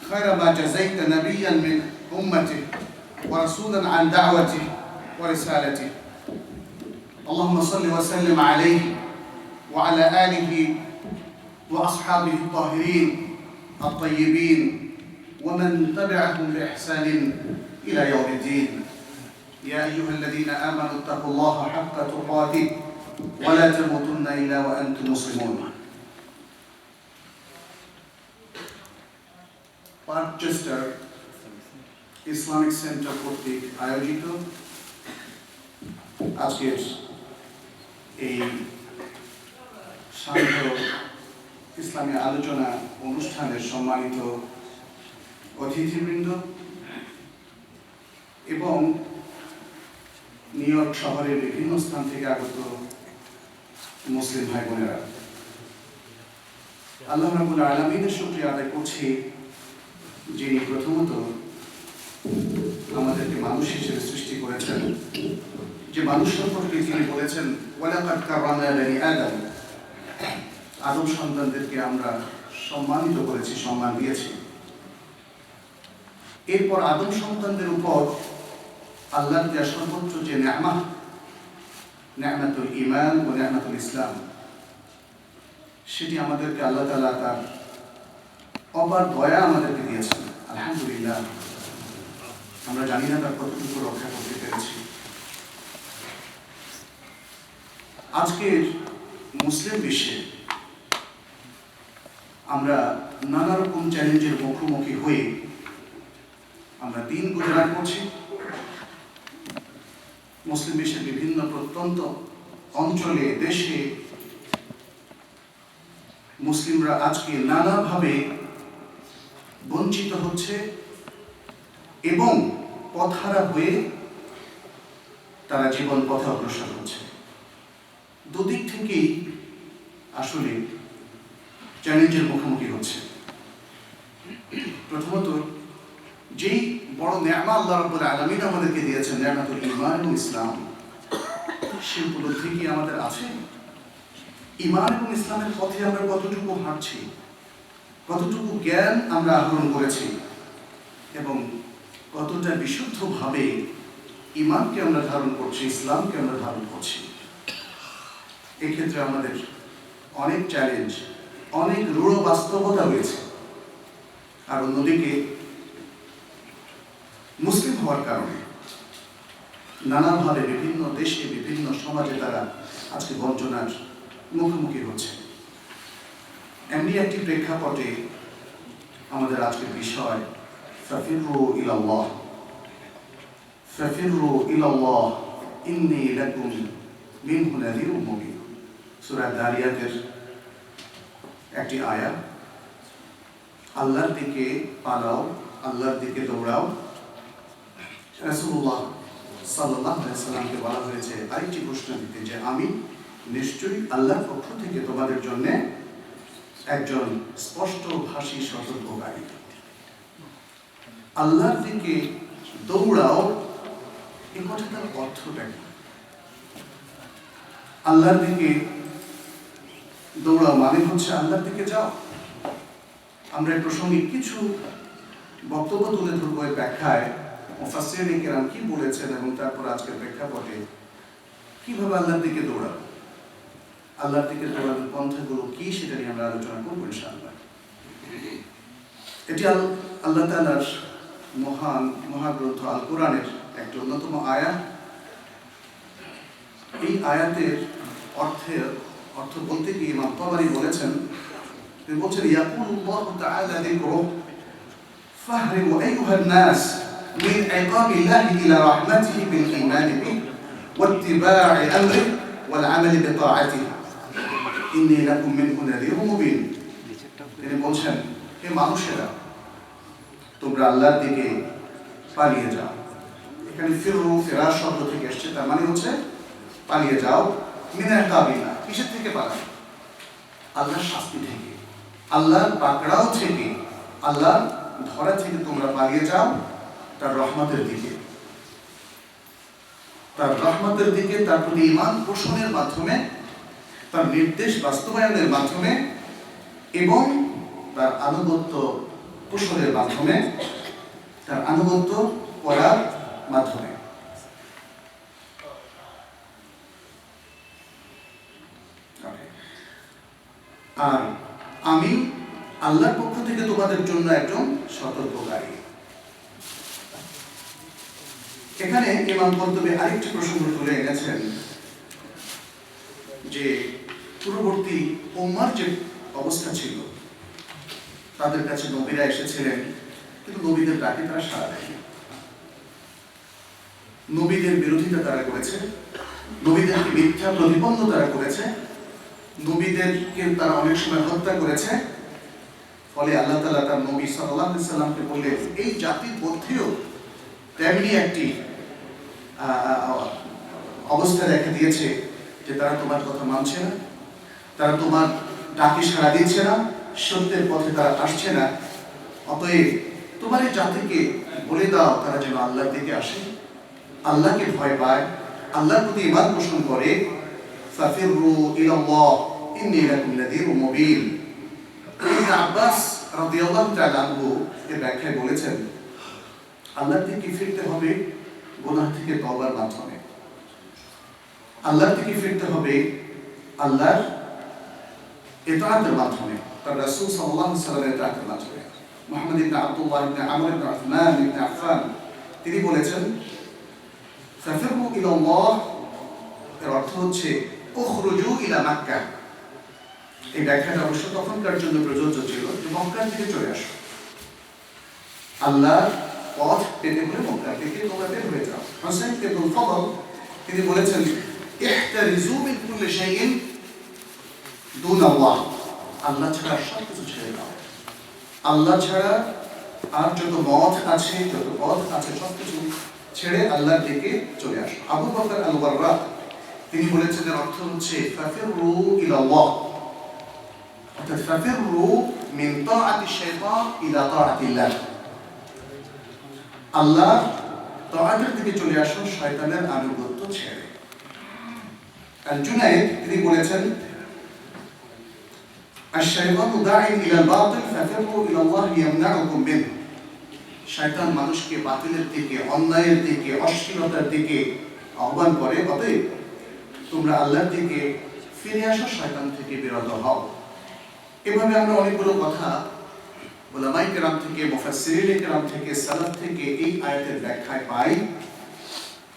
خير ما جزيت نبيا من أمته ورسولا عن دعوته ورسالته. اللهم صل وسلم عليه وعلى آله وأصحابه الطاهرين الطيبين ومن تبعهم بإحسان إلى يوم الدين. يا أيها الذين آمنوا اتقوا الله حق تقاته ولا تموتن إلا وأنتم مسلمون. পারচেস্টার ইসলামিক সেন্টার কর্তৃক আয়োজিত আজকের এই শান্ত ইসলামী আলোচনা অনুষ্ঠানের সম্মানিত অতিথিবৃন্দ এবং নিউ ইয়র্ক শহরের বিভিন্ন স্থান থেকে আগত মুসলিম ভাই বোনেরা, আল্লাহ রাব্বুল আলামিনের শুকরিয়া আদায় করছি যিনি প্রথমত আমাদেরকে মানুষ হিসেবে সৃষ্টি করেছেন, যে মানুষ সম্পর্কে তিনি বলেছেন ওয়ালাকাদ কাররামনা বানি আদম, আদম সন্তানদেরকে আমরা সম্মানিত করেছি, সম্মান দিয়েছি। এরপর আদম সন্তানদের উপর আল্লাহর দেয়া সর্বোচ্চ যে নেয়ামত, নেয়ামতুল ঈমান ও নেয়ামতুল ইসলাম, সেটি আমাদেরকে আল্লাহ তাআলা তার অপার দয়া আমাদেরকে দিয়েছেন। আলহামদুলিল্লাহ, আমরা জানি না তার কতটুকু রক্ষা করতে পেরেছি। আজকের মুসলিম বিশ্বে আমরা নানা রকম চ্যালেঞ্জের মুখোমুখি হয়ে আমরা দিন গুজার করছি। মুসলিম বিশ্বের বিভিন্ন প্রত্যন্ত অঞ্চলে, দেশে মুসলিমরা আজকে নানাভাবে বঞ্চিত হচ্ছে এবং পথহারা হয়ে তারা জীবন পথে অগ্রসর হচ্ছে। দুদিক থেকেই আসলে চ্যালেঞ্জের মুখোমুখি হচ্ছে। প্রথমত, যেই বড় নেয়ামত আল্লাহ রাব্বুল আলামিন আমাদেরকে দিয়েছেন, নেয়ামতুল ঈমান ও ইসলাম, সেই উপলব্ধি কি আমাদের আছে? ঈমান এবং ইসলামের পথে আমরা কতটুকু হাঁটছি, কতটুকু জ্ঞান আমরা আহরণ করেছি এবং কতটা বিশুদ্ধভাবে ঈমানকে আমরা ধারণ করছি, ইসলামকে আমরা ধারণ করছি। এক্ষেত্রে আমাদের অনেক চ্যালেঞ্জ, অনেক রূঢ় বাস্তবতা রয়েছে। আর অন্যদিকে মুসলিম হওয়ার কারণে নানাভাবে বিভিন্ন দেশে, বিভিন্ন সমাজে তারা আজকে বঞ্চনার মুখোমুখি হচ্ছে। এমনি একটি প্রেক্ষাপটে আমাদের আজকের বিষয় ফাফিরু ইলাল্লাহ, ফাফিরু ইলাল্লাহ ইন্নী লাকুম মিনহু নাযীরুম মুবিন। সূরা দারিয়াতের একটি আয়াত। আল্লাহর দিকে পালাও, আল্লাহর দিকে দৌড়াও। রাসূলুল্লাহ সাল্লাল্লাহু আলাইহি ওয়াসাল্লামকে বলা হয়েছে আরেকটি ঘোষণা দিতে, যে আমি নিশ্চয়ই আল্লাহর পক্ষ থেকে তোমাদের জন্য একজন স্পষ্টভাষী সতর্ককারী। আল্লাহর দিকে দৌড়াও, এই কথাটার অর্থটা কি? আল্লাহর দিকে দৌড়াও মানে হচ্ছে আল্লাহর দিকে যাও। আমরা এই প্রসঙ্গে কিছু বক্তব্য তুলে ধরবো এর ব্যাখ্যায়, মুফাসসিরিন কেরাম কি বলেছেন এবং তারপর আজকের প্রেক্ষাপটে কিভাবে আল্লাহর দিকে দৌড়াবো, আল্লাহর দিকে দৌড়ানোর পন্থাগুলো কি সেটা নিয়ে আমরা আলোচনা করবো ইনশাআল্লাহ। এটি আল্লাহ তাআলার মহাগ্রন্থ আল কোরআনের একটি অন্যতম আয়াত। এই আয়াতের অর্থ বলতে গিয়ে ইমাম তাবারী বলেছেন, তিনি বলছেন ইয়াকুলুল্লাহু তাআলা যিকরুহু ফাহরিমু আইয়ুহান নাস মিন ইকাবিল্লাহি ইলা রাহমাতিহি বিল ঈমান বিহি ওয়াত্তিবা'i আমরিহি ওয়াল আমালি বিতাআতিহি ইন্নী লাকুম মিনহু নাযীরুম মুবিন। তিনি বলছেন, হে মানুষেরা, তোমরা আল্লাহর দিকে পালিয়ে যাও। এখানে ফেরার শব্দ থেকে এসেছে, তার মানে হচ্ছে পালিয়ে যাও। মিনাল কাবিলা, কিসের থেকে পালাও? আল্লাহর শাস্তি থেকে, আল্লাহর পাকড়াও থেকে, আল্লাহর ধরা থেকে তোমরা পালিয়ে যাও তার রহমতের দিকে। তার রহমতের দিকে, তার প্রতি ঈমান পোষণের মাধ্যমে, তার নির্দেশ বাস্তবায়নের মাধ্যমে এবং তার আনুগত্য পোষণের মাধ্যমে, তার আনুগত্য করার মাধ্যমে। আর আমি আল্লাহর পক্ষ থেকে তোমাদের জন্য একজন সতর্ককারী। এখানে ইমাম কুরতুবী আরেকটি প্রসঙ্গ তুলে এনেছেন যে পূর্ববর্তী উম্মার যে অবস্থা ছিল, তাদের কাছে নবীরা এসেছিলেন কিন্তু নবীদের ডাকে তারা সাড়া দেয়নি। নবীদের বিরোধিতা তারা করেছে, নবীদেরকে মিথ্যা প্রতিপন্ন তারা করেছে, নবীদেরকে তারা অনেক সময় হত্যা করেছে। ফলে আল্লাহ তাআলা তার নবী সাল্লাল্লাহু আলাইহি সাল্লামকে বললেন, এই জাতির মধ্যেও তেমনি একটি অবস্থা দেখা দিয়েছে যে তারা তোমার কথা মানছে না, তারা তোমার ডাকে সাড়া দিচ্ছে না, সত্যের পথে তারা আসছে না। অতএব তোমার এই জাতিকে বলে দাও তারা যেন আল্লাহর দিকে আসে, আল্লাহকে ভয় পায়, আল্লাহর প্রতি ঈমান পোষণ করে। ফাফিরু ইলাল্লাহ ইন্নী লাকুম নাযীরুম মুবিন। ইবনে আব্বাস রাদিয়াল্লাহু তাআলা আনহু এর ব্যাখ্যায় বলেছেন, আল্লাহর দিকে ফিরতে হবে গুনাহ থেকে তওবার মাধ্যমে, আল্লাহর দিকে ফিরতে হবে আল্লাহর ইতাআতের মাধ্যমে, তার রাসূল সাল্লাল্লাহু আলাইহি ওয়াসাল্লামের ইতাআতের মাধ্যমে। মুহাম্মদ ইবনে আব্দুল্লাহ ইবনে আমর ইবনে উসমান ইবনে আফফান তিনি বলেছেন, ফাফিরু ইলাল্লাহ এর অর্থ হচ্ছে উখরুজু ইলা মক্কা। এই ব্যাখ্যাটা অবশ্য তখনকার জন্য প্রযোজ্য ছিল যে মক্কার দিকে চলে আসো, আল্লাহর পথ পেতে হলে মক্কা থেকে তোমরা বের হয়ে যাও। হুসাইন ইবনে ফাদল তিনি বলেছেন, ইহতারিজু মিন কুল্লি শাইইন দুন আল্লাহ, আল্লাহ ছাড়া সব কিছু ছেড়ে দাও, আল্লাহ ছাড়া আর যত মত আছে, যত পথ আছে সবকিছু ছেড়ে আল্লাহর দিকে চলে আসো। আবু বকর আল-বাররা তিনি বলেছেন, এর অর্থ হচ্ছে ফাফিরু ইলাল্লাহ, অর্থাৎ ফাফিরু মিন তাআতি শাইতান ইলা তাআতিল্লাহ, আল্লাহর তাআতের দিকে চলে আসো শয়তানের আনুগত্য ছেড়ে। আর জুনাইদ তিনি বলেছেন, আশ-শাইতানু দাঈন ইলাল বাতিল ফাফিরু ইলাল্লাহ ইয়ামনাউকুম মিনহু, শয়তান মানুষকে বাতিলের দিকে, অন্যায়ের দিকে, অশ্লীলতার দিকে আহ্বান করে, অতএব তোমরা আল্লাহর দিকে ফিরে আসো, শয়তান থেকে বিরত হও। এভাবে আমরা অনেকগুলো কথা উলামায়ে কেরাম থেকে, মুফাসসিরিনে কেরাম থেকে, সালাফ থেকে এই আয়াতের ব্যাখ্যায় পাই,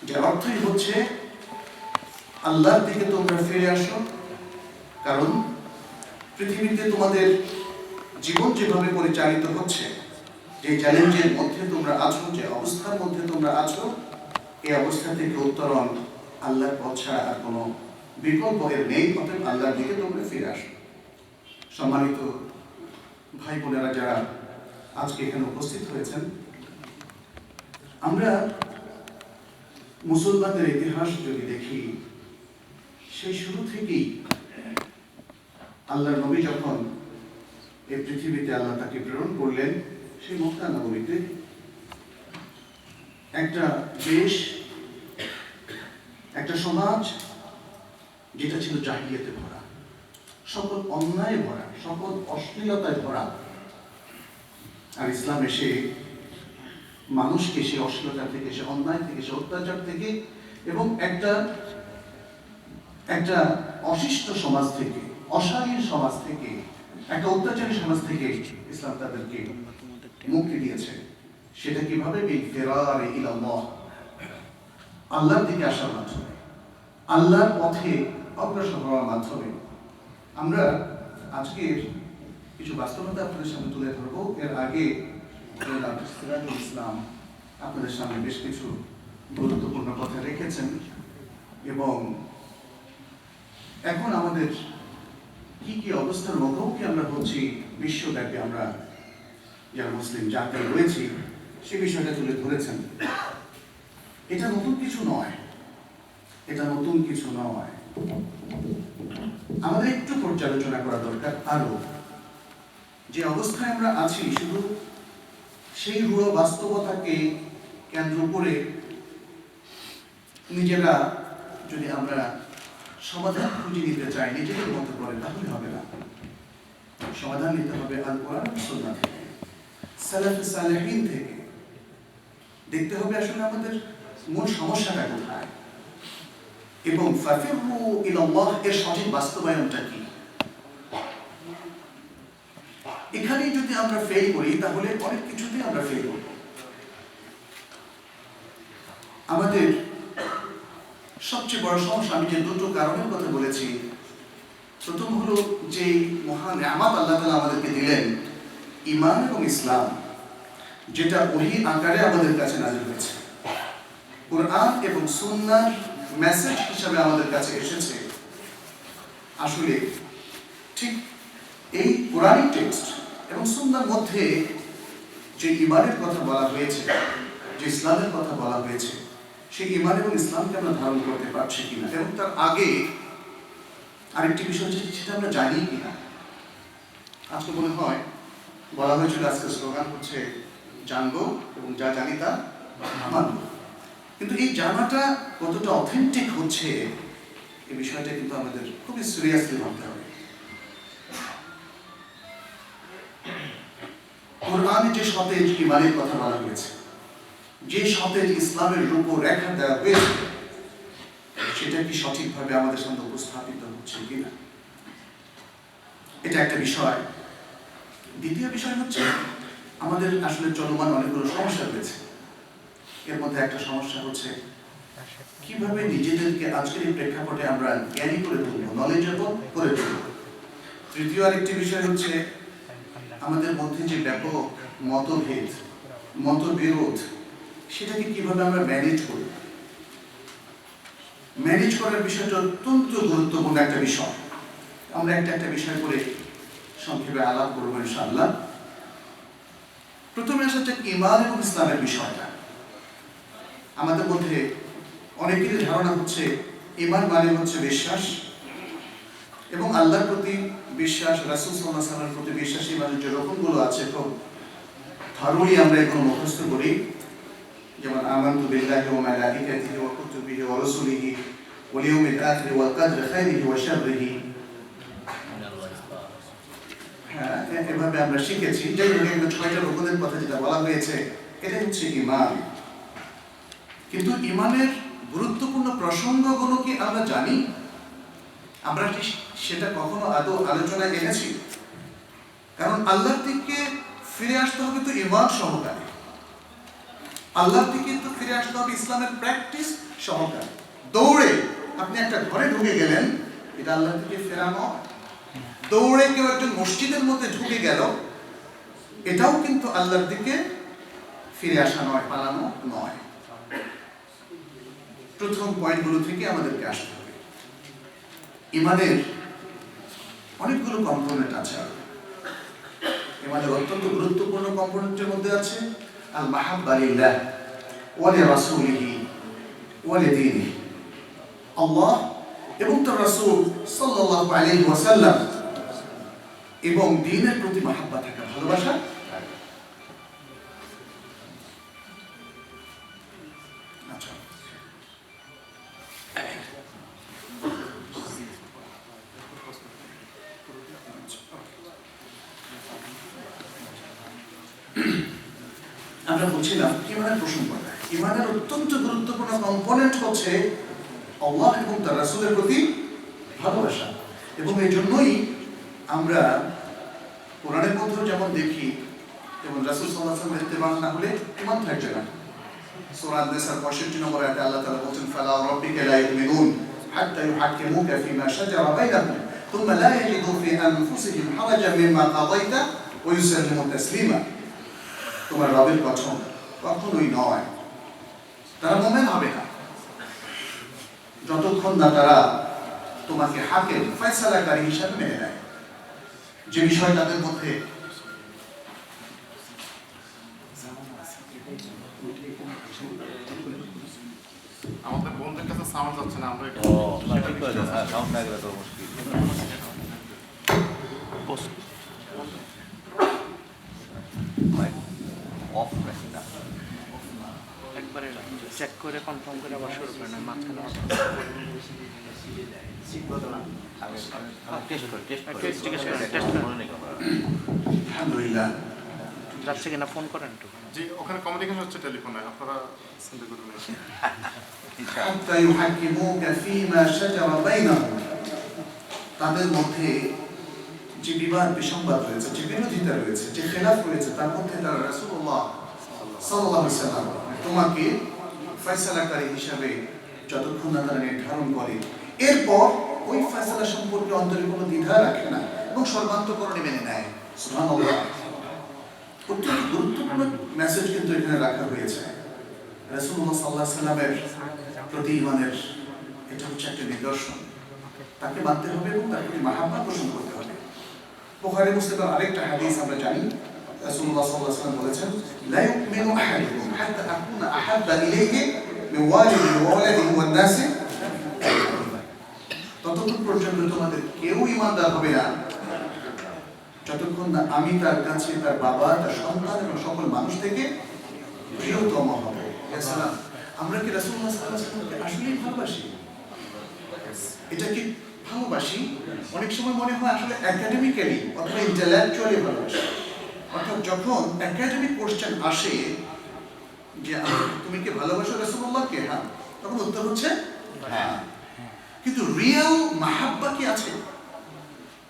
যার অর্থই হচ্ছে আল্লাহর দিকে তোমরা ফিরে আসো। কারণ পৃথিবীতে তোমাদের জীবন যেভাবে পরিচালিত হচ্ছে, যে চ্যালেঞ্জের মধ্যে তোমরা আছো, যে অবস্থার মধ্যে তোমরা আছো, এই অবস্থা থেকে উত্তরণ আল্লাহর পথ ছাড়া আর কোনো বিকল্প এর নেই। অতএব আল্লাহর দিকে তোমরা ফিরে আসো। সম্মানিত ভাই বোনেরা যারা আজকে এখানে উপস্থিত হয়েছেন, আমরা মুসলমানদের ইতিহাস যদি দেখি, সেই শুরু থেকেই আল্লাহর নবী যখন এই পৃথিবীতে আল্লাহ তাকে প্রেরণ করলেন, সেই মক্কা নগরীতে একটা দেশ, একটা সমাজ যেটা ছিল জাহিলিয়াতে ভরা, সকল অন্যায় ভরা, সকল অশ্লীলতায় ভরা। আর ইসলাম এসে মানুষকে সে অশ্লীলতা থেকে, সে অন্যায় থেকে, সে অত্যাচার থেকে এবং একটা অশিষ্ট সমাজ থেকে, অশালীন সমাজ থেকে, একটা অত্যাচারী সমাজ থেকে ইসলাম তাদেরকে মুক্তি দিয়েছে। সেটা কিভাবে? বিফিরার ইলাল্লাহ, আল্লাহর দিকে আসার মাধ্যমে, আল্লাহর পথে অগ্রসর হওয়ার মাধ্যমে। আমরা আজকে কিছু বাস্তবতা আপনাদের সামনে তুলে ধরবো। এর আগে সিরাজুল ইসলাম আপনাদের সামনে বেশ কিছু গুরুত্বপূর্ণ কথা রেখেছেন এবং এখন আমাদের কি কি অবস্থার মুখোমুখি আমরা হচ্ছি বিশ্বব্যাপী, আমরা যারা মুসলিম জাতি রয়েছি সে বিষয়টা তুলে ধরেছেন। এটা নতুন কিছু নয়, এটা নতুন কিছু নয়। আমাদের একটু পর্যালোচনা করা দরকার আরো। যে অবস্থায় আমরা আছি, শুধু সেই রূঢ় বাস্তবতাকে কেন্দ্র করে নিজেরা যদি আমরা সমাধান খুঁজে নিতে চাই নিজেদের মতো করে, তাহলে হবে না। সমাধান নিতে হবে আল কোরআন ও সুন্নাহ থেকে, সালাফে সালেহিন থেকে। দেখতে হবে আসলে আমাদের মূল সমস্যাটা কোথায় এবং ফাফিরু ইলাল্লাহ এর সঠিক বাস্তবায়নটা কি। এখানে যদি আমরা ফেল করি তাহলে অনেক কিছুতেই আমরা ফেল করব। আমাদের সবচেয়ে বড় সমস্যা, আমি যে দুটো কারণের কথা বলেছি, প্রথম হলো যে মহান নিয়ামত আল্লাহ তাআলা আমাদেরকে দিলেন, ঈমান এবং ইসলাম, যেটা ওহী আকারে আমাদের কাছে নাযিল হয়েছে, কুরআন এবং সুন্নাহর মেসেজ হিসেবে আমাদের কাছে এসেছে। আসলে ঠিক এই কোরআনিক টেক্সট এবং সুন্নাহর মধ্যে যে ঈমানের কথা বলা হয়েছে, যে ইসলামের কথা বলা হয়েছে, সেই ঈমান এবং ইসলামকে আমরা ধারণ করতে পারছি কিনা, এবং তার আগে আরেকটি বিষয় হচ্ছে সেটা আমরা জানি কিনা। আজকে মনে হয় বলা হয়েছিল, আজকে স্লোগান হচ্ছে জানবো এবং যা জানি তা মানবো। কিন্তু এই জানাটা কতটা অথেন্টিক হচ্ছে এই বিষয়টা কিন্তু আমাদের খুবই সিরিয়াসলি ভাবতে হবে। কোরআনে যে সতেজ ঈমানের কথা বলা হয়েছে, যে সতেজ ইসলামের রূপরেখা দেওয়া হয়েছে, সেটা কি সঠিকভাবে আমাদের সামনে উপস্থাপিত হচ্ছে কিনা, এটা একটা বিষয়। দ্বিতীয় বিষয় হচ্ছে আমাদের আসলে চলমান অনেকগুলো সমস্যা রয়েছে। এর মধ্যে একটা সমস্যা হচ্ছে কিভাবে নিজেদেরকে আজকের এই প্রেক্ষাপটে আমরা জ্ঞানী করে তুলবো, নলেজেবল করে তুলবো। তৃতীয় আরেকটি বিষয় হচ্ছে আমাদের মধ্যে যে ব্যাপক মতভেদ, মতবিরোধ, সেটাকে কিভাবে আমরা ম্যানেজ করব। ম্যানেজ করার বিষয়টা অত্যন্ত গুরুত্বপূর্ণ একটা বিষয়। আমরা একটা বিষয় করে সংক্ষেপে আলাপ করবো ইনশাআল্লাহ। প্রথমে আসা হচ্ছে ঈমান এবং ইসলামের বিষয়টা। আমাদের মধ্যে অনেকেরই ধারণা হচ্ছে ঈমান মানে হচ্ছে বিশ্বাস এবং আল্লাহর প্রতি বিশ্বাস, রাসূল সাল্লাল্লাহু আলাইহি ওয়াসাল্লামের প্রতি বিশ্বাস। ঈমানের যে রকমগুলো আছে খুব থারোলি আমরা এগুলো মুখস্থ করি, যেমন আমানতু বিল্লাহি ওয়া মালাইকাতিহি ওয়া কুতুবিহি ওয়া রাসূলিহি ওয়াল ইয়াউমিল আখির ওয়াল কদরি খাইরিহি ওয়া শাররিহি। হ্যাঁ, এভাবে আমরা শিখেছি। যাই হোক, এগুলো ৬টা রকমের কথা যেটা বলা হয়েছে, এটা হচ্ছে ঈমান। কিন্তু ঈমানের গুরুত্বপূর্ণ প্রসঙ্গগুলো কি আমরা জানি? আমরা কি সেটা কখনো আদৌ আলোচনায় এনেছি? কারণ আল্লাহর দিকে ফিরে আসতে হবে তো ঈমান সহকারে, আল্লাহর দিকে তো ফিরে আসতে হবে ইসলামের প্র্যাকটিস সহকারে। দৌড়ে আপনি একটা ঘরে ঢুকে গেলেন, এটা আল্লাহর দিকে ফেরানো। দৌড়ে কেউ একজন মসজিদের মধ্যে ঢুকে গেল, এটাও কিন্তু আল্লাহর দিকে ফিরে আসা নয়, পালানো নয়। প্রথম পয়েন্টগুলো থেকে আমাদেরকে আসতে হবে। ঈমানের অনেকগুলো কম্পোনেন্ট আছে। ঈমানের অত্যন্ত গুরুত্বপূর্ণ কম্পোনেন্টের মধ্যে আছে আল মাহাব্বা লিল্লাহ ওয়া লিরাসূলিহি ওয়া লিদীনিহি। আল্লাহ এবং তার রাসূল সাল্লাল্লাহু আলাইহি ওয়াসাল্লাম এবং দ্বীনের প্রতি মাহাব্বা থাকা, ভালোবাসা। আচ্ছা, আমরা বলছিলাম ইমানের প্রসঙ্গটা। ইমানের অত্যন্ত গুরুত্বপূর্ণ কম্পোনেন্ট হচ্ছে আল্লাহ এবং তার রাসূলের প্রতি ভালোবাসা। এবং এই জন্যই আমরা কোরআনের মধ্যেও যেমন দেখি, যেমন রাসূল সাল্লাল্লাহু আলাইহি ওয়াসাল্লাম ইত্তেবা না হলে ইমান থাকবে না। সূরা আন-নিসার 65 নম্বর আয়াতে আল্লাহ তাআলা বলেন, ফালা রাব্বিকা লা ইউমিনুন হাত্তা ইউহাক্কিমুকা ফীমা শাজারা বাইনাহুম থুম্মা লা ইয়াজিদু ফী আনফুসিহিম হারাজান মিম্মা কাযাইতা ওয়া ইউসাল্লিমু তাসলিমা। তোমার রবের কসম, কখনোই নয় তারা মুমিন হবে না যতক্ষণ না তারা তোমাকে হাকিম ফয়সালাকারী হিসাবে মেনে নেয়। যে বিষয় তাদের মধ্যে আমাদের বন্ধুদের কাছে সাউন্ড যাচ্ছে না, আমরা একটু ঠিক করে দেন, হ্যাঁ সাউন্ড না গেলে তো মুশকিল। মাইক অফ রাখি না, একবারে চেক করে কনফার্ম করে আবার শুরু করে না, মাঝখানে আমি টেস্ট করি, ঠিক আছে, টেস্ট করে মনে নেই কথা। আলহামদুলিল্লাহ যাচ্ছে কিনা ফোন করেন একটু। জি, ওখানে কমিউনিকেশন হচ্ছে টেলিফোনে, আপনারা চিন্তা করবেন না। হাত্তা ইউহাক্কিমুকা ফীমা শাজারা বাইনাহুম, তাদের মধ্যে যে বিবাদ বিসংবাদ রয়েছে, যে বিরোধিতা রয়েছে, যে খেলাফ রয়েছে, তার মধ্যে তারা রাসূলুল্লাহ সাল্লাল্লাহু আলাইহি ওয়াসাল্লাম তোমাকে ফয়সালাকারী হিসাবে যতক্ষণ না তারা নির্ধারণ করে, এরপর ওই ফয়সালা সম্পর্কে অন্তরে কোনো দ্বিধা রাখে না এবং সর্বান্তকরণে মেনে নেয়। সুবহানাল্লাহ। অত্যন্ত গুরুত্বপূর্ণ মেসেজ কিন্তু এখানে রাখা হয়েছে। রাসূলুল্লাহ সাল্লাল্লাহু আলাইহি ওয়াসাল্লামের প্রতি ঈমানের এটা হচ্ছে একটা নিদর্শন। তাকে মানতে হবে এবং তার প্রতি মাহাব্বত পোষণ করতে হবে। বুখারী মুসলিমের আরেকটা হাদিস আমরা জানি, রাসূলুল্লাহ সাল্লাল্লাহু আলাইহি ওয়াসাল্লাম বলেছেন, লা ইউমিনু আহাদুকুম হাত্তা আকুনা আহাব্বা ইলাইহি মিন ওয়ালিদিহি ওয়া ওয়ালাদিহি ওয়ান নাসি, ততক্ষণ পর্যন্ত তোমাদের কেউ ঈমানদার হবে না যতক্ষণ না আমি তার কাছে, তার বাবা, তার সন্তান এবং সকল মানুষ থেকে প্রিয়তম হবে। সালাম, আমরা কি রাসূলুল্লাহ সাল্লাল্লাহু আলাইহি ওয়াসাল্লামকে আসলেই ভালোবাসি? এটা কি ভালোবাসি? অনেক সময় মনে হয় আসলে একাডেমিক্যালি অথবা ইন্টেলেকচুয়ালি ভালোবাসি। অর্থাৎ যখন একাডেমিক কোশ্চেন আসে যে তুমি কি ভালোবাসো রাসূলুল্লাহকে, হ্যাঁ, তখন উত্তর হচ্ছে হ্যাঁ। কিন্তু রিয়েল মাহাব্বা কি আছে?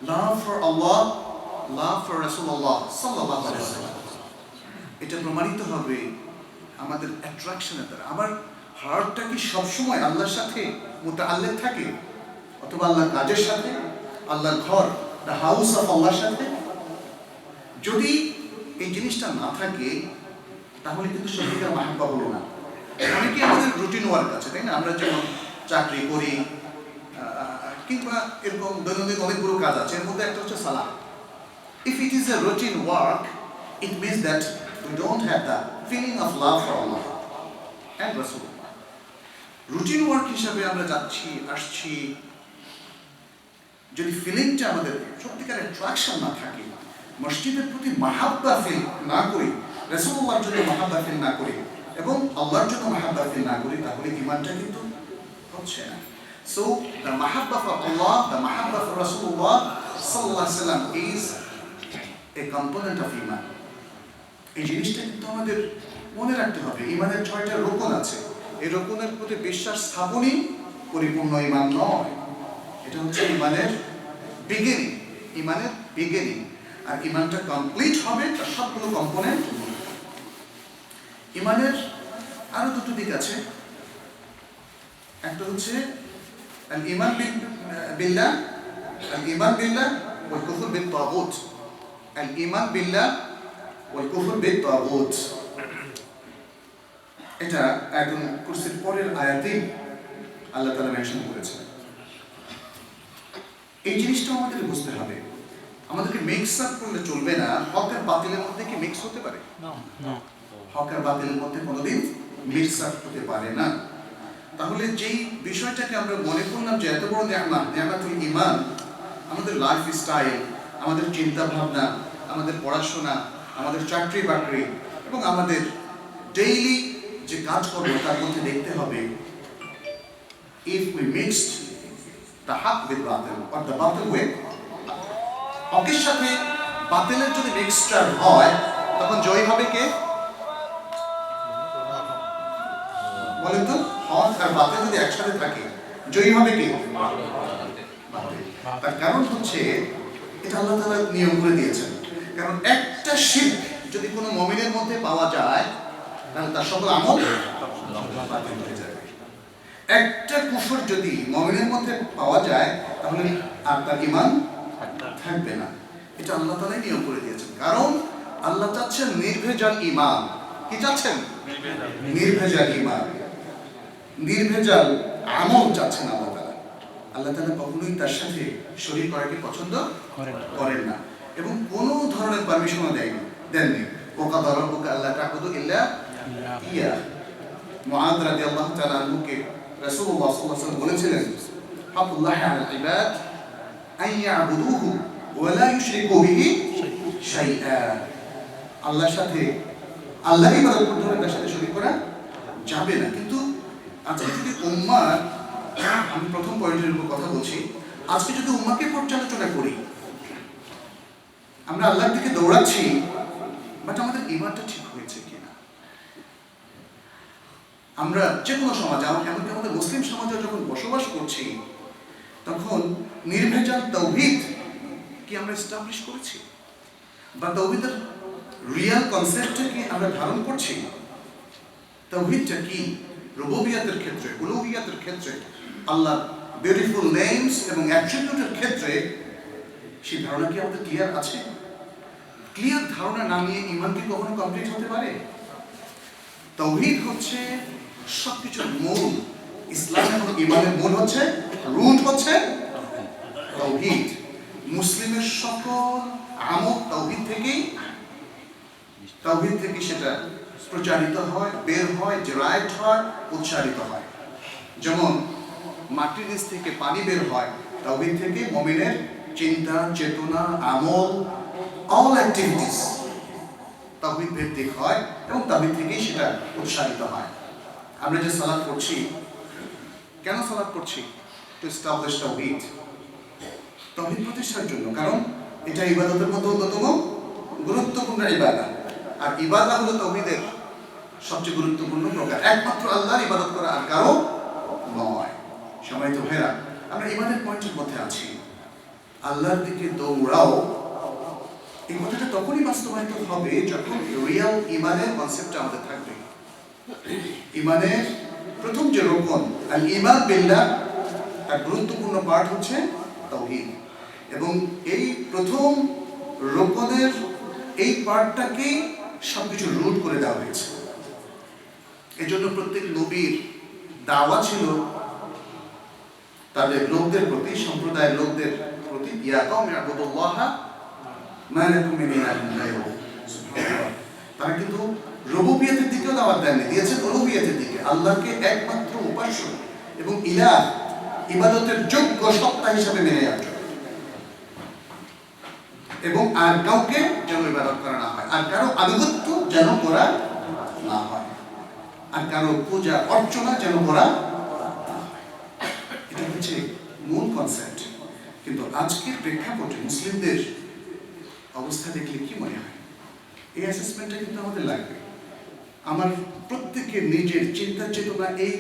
Love for Allah, love for রাসূলুল্লাহ সাল্লাল্লাহু আলাইহি ওয়াসাল্লাম, এটা প্রমাণিত হবে আমাদের অ্যাট্রাকশনের দ্বারা। আমার হার্টটা কি সবসময় আল্লাহর সাথে মুতাআল্লিক থাকে, অথবা আল্লাহর কাজের সাথে, আল্লাহর ঘর, দ্য হাউস অফ আল্লাহর সাথে? যদি এই জিনিসটা না থাকে তাহলে কিন্তু সত্যিকার মাহাব্বা হলো না। অনেকে আমাদের রুটিন ওয়ার্ক আছে, তাই না? আমরা যেমন চাকরি করি কিংবা এরকম দৈনন্দিন অনেকগুলো কাজ আছে, এর মধ্যে একটা হচ্ছে সালাহ। If it is a routine work, it means that we don't have the feeling of love for Allah and Rasulullah. Routine work হিসাবে আমরা যাচ্ছি আসছি, যদি ফিলিংটা আমাদের সত্যিকার অ্যাট্রাকশন না থাকে, মসজিদের প্রতি মাহাব্বা ফিল না করি, রাসূলুল্লাহর জন্য মাহাব্বা ফিল না করি এবং আল্লাহর জন্য মাহাব্বা ফিল না করি, তাহলে ঈমানটা কিন্তু হচ্ছে না। So the mahabba for Allah, the mahabba for Rasulullah sallallahu alaihi wasallam is a component of iman. এই জিনিসটা কিন্তু আমাদের মনে রাখতে হবে। ইমানের 6টা রুকন আছে, এই রুকনের প্রতি বিশ্বাস স্থাপনই পরিপূর্ণ ইমান নয়। এটা হচ্ছে ইমানের বিগিনিং, ইমানের বিগিনিং। আর ইমানটা কমপ্লিট হবে তার সবগুলো কম্পোনেন্ট। ইমানের আরো দুটো দিক আছে। একটা হচ্ছে আল ঈমান বিল্লাহ, আল ঈমান বিল্লাহ ওয়াল কুফর বিত তাগুত, আল ঈমান বিল্লাহ ওয়াল কুফর বিত তাগুত। এটা একদম কুরসির পরের আয়াতে আল্লাহ তাআলা মেনশন করেছেন। এই জিনিসটা আমাদের বুঝতে হবে। আমাদেরকে মিক্স আপ করলে চলবে না। হক আর বাতিলের মধ্যে কি মিক্স হতে পারে? না। হক আর বাতিলের মধ্যে কোনোদিন মিক্স আপ হতে পারে না। তাহলে যেই বিষয়টাকে আমরা মনে করলাম যে এত বড় নিয়ামত, নিয়ামতুল ঈমান, আমাদের লাইফ স্টাইল, আমাদের চিন্তা ভাবনা, আমাদের পড়াশোনা, আমাদের চাকরি বাকরি এবং আমাদের ডেইলি যে কাজকর্ম, তার মধ্যে দেখতে হবে if we mixed the haq with batil or the batil with, হকের সাথে বাতিলের যদি মিক্সচার হয় তখন জয়ী হবে কে? বলেন তো, হক আর বাতিল যদি একসাথে থাকে জয়ী হবে কি? বাতিল। তার কারণ হচ্ছে এটা আল্লাহ তাআলা নিয়ম করে দিয়েছেন। কারণ একটা শিরক যদি কোনো মুমিনের মধ্যে পাওয়া যায় তাহলে তার সকল আমল বাতিল হয়ে যাবে। একটা কুফর যদি মুমিনের মধ্যে পাওয়া যায় তাহলে আর তার ঈমান থাকবে না। এটা আল্লাহ তাআলাই নিয়ম করে দিয়েছেন। কারণ আল্লাহ চাচ্ছেন নির্ভেজাল ঈমান। কি চাচ্ছেন? নির্ভেজাল ঈমান, নির্ভেজাল আমল চাচ্ছেন আল্লাহ তাআলা। আল্লাহ তাআলা কখনোই তার সাথে শরীক করাকে পছন্দ করেন না এবং কোনো ধরনের পারমিশনও দেননি। ওয়াকাদা রাব্বুকা আল্লা তা'বুদু ইল্লা ইয়া। মুআয রাদিয়াল্লাহু তাআলা আনহুকে রাসূলুল্লাহ সাল্লাল্লাহু আলাইহি ওয়াসাল্লাম বলেছিলেন, হাক্কুল্লাহি আলাল ইবাদ আন ইয়া'বুদুহু ওয়া লা ইউশরিকু বিহি শাইআ। আল্লাহর সাথে আল্লাহর ইবাদত করতে হবে, তার সাথে শরীক করা যাবে না। কিন্তু আজকে যদি উম্মাহ, আমি প্রথম পয়েন্টের উপর কথা বলছি, আজকে যদি উম্মাহকে পর্যালোচনা করি, আমরা আল্লাহর দিকে দৌড়াচ্ছি বাট আমাদের ঈমানটা ঠিক হয়েছে কিনা? আমরা যে কোনো সমাজে, এমনকি আমাদের মুসলিম সমাজে যখন বসবাস করছি তখন নির্ভেজাল তাওহীদ কি আমরা এস্টাবলিশ করেছি? বা তাওহীদের রিয়েল কনসেপ্টটা কি আমরা ধারণ করছি? তাওহীদটা কি রুবুবিয়াতের ক্ষেত্রে, উলুহিয়াতের ক্ষেত্রে, আল্লাহর বিউটিফুল নেমস এবং অ্যাট্রিবিউটের ক্ষেত্রে সেই ধারণা কি আমাদের ক্লিয়ার আছে? ক্লিয়ার ধারণা না নিয়ে ঈমান কি কখনো কমপ্লিট হতে পারে? তাওহীদ হচ্ছে সবকিছুর মূল। ইসলাম এবং ঈমানের মূল হচ্ছে, রুট হচ্ছে তাওহীদ। মুসলিমের সকল আমল তাওহীদ থেকে সেটা প্রচারিত হয়, বের হয়, জেনারেট হয়, উচ্চারিত হয়। যেমন মাটির নিচ থেকে পানি বের হয়, তাওহীদ থেকে মুমিনের চিন্তা, চেতনা, আমল, অল অ্যাক্টিভিটিস তাওহীদ ভিত্তিক হয় এবং তাওহীদ থেকেই সেটা উৎসারিত হয়। আমরা যে সালাত করছি, কেন সালাত করছি? টু এস্টাবলিশ তাওহীদ, তাওহীদ প্রতিষ্ঠার জন্য। কারণ এটা ইবাদতের মধ্যে অন্যতম গুরুত্বপূর্ণ ইবাদত, আর ইবাদত হলো তাওহীদের সবচেয়ে গুরুত্বপূর্ণ প্রকার। একমাত্র আল্লাহর ইবাদত করা আর কারো নয়। সম্মানিত ভাইরা, আমরা ইমানের পয়েন্টের মধ্যে আছি। আল্লাহর দিকে দৌড়াও, এই কথাটা তখনই বাস্তবায়িত হবে যখন রিয়াল ইমানের কনসেপ্টটা আমাদের থাকবে। ইমানের প্রথম যে রোকন আল ঈমান বিল্লাহ, তার গুরুত্বপূর্ণ পার্ট হচ্ছে তাওহীদ। এবং এই প্রথম রোকনের এই পার্টটাকে সবকিছু রুট করে দেওয়া হয়েছে। এই জন্য প্রত্যেক নবীর দাওয়া ছিল তাদের লোকদের প্রতি, সম্প্রদায়ের লোকদের প্রতি, ইয়া কওমি ইবুদুল্লাহ মা লাকুম মিন ইলাহিন গায়রুহু। তারা কিন্তু রুবুবিয়তের দিকেও দাওয়াত দেননি, দিয়েছেন উলুহিয়তের দিকে। আল্লাহকে একমাত্র উপাস্য এবং ইলাহ, ইবাদতের যোগ্য সত্তা হিসাবে মেনে নেওয়ার জন্য, এবং আর কাউকে যেন ইবাদত করা না হয়, আর কারো আনুগত্য যেন করা না হয়, আর কারো পূজা অর্চনা যেন করা না হয়। এটা হচ্ছে মূল কনসেপ্ট। কিন্তু আজকের প্রেক্ষাপটে মুসলিমদের অবস্থা দেখলে কি মনে হয়? এই অ্যাসেসমেন্টটা কিন্তু আমাদের লাগবে। আমার প্রত্যেকের নিজের চিন্তা চেতনা, এই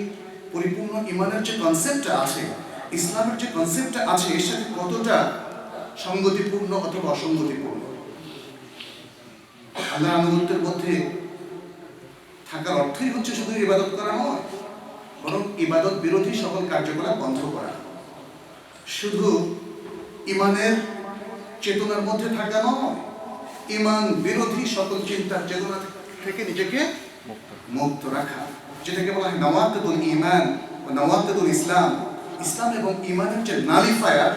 পরিপূর্ণ ঈমানের যে কনসেপ্টটা আছে, ইসলামের যে কনসেপ্টটা আছে, এর সাথে কতটা সঙ্গতিপূর্ণ অথবা অসঙ্গতিপূর্ণ। আল্লাহর আনুগত্যের মধ্যে থাকার অর্থই হচ্ছে শুধু ইবাদত করা নয়, বরং ইবাদত বিরোধী সকল কার্যকলাপ বন্ধ করা। শুধু ঈমানের চেতনার মধ্যে থাকা নয়, ঈমান বিরোধী সকল চিন্তার চেতনা থেকে নিজেকে মুক্ত রাখা, যেটাকে বলা হয় নওয়াকিদুল ঈমান ও নওয়াকিদুল ইসলাম। ইসলাম এবং ঈমানের যে নালিফায়ার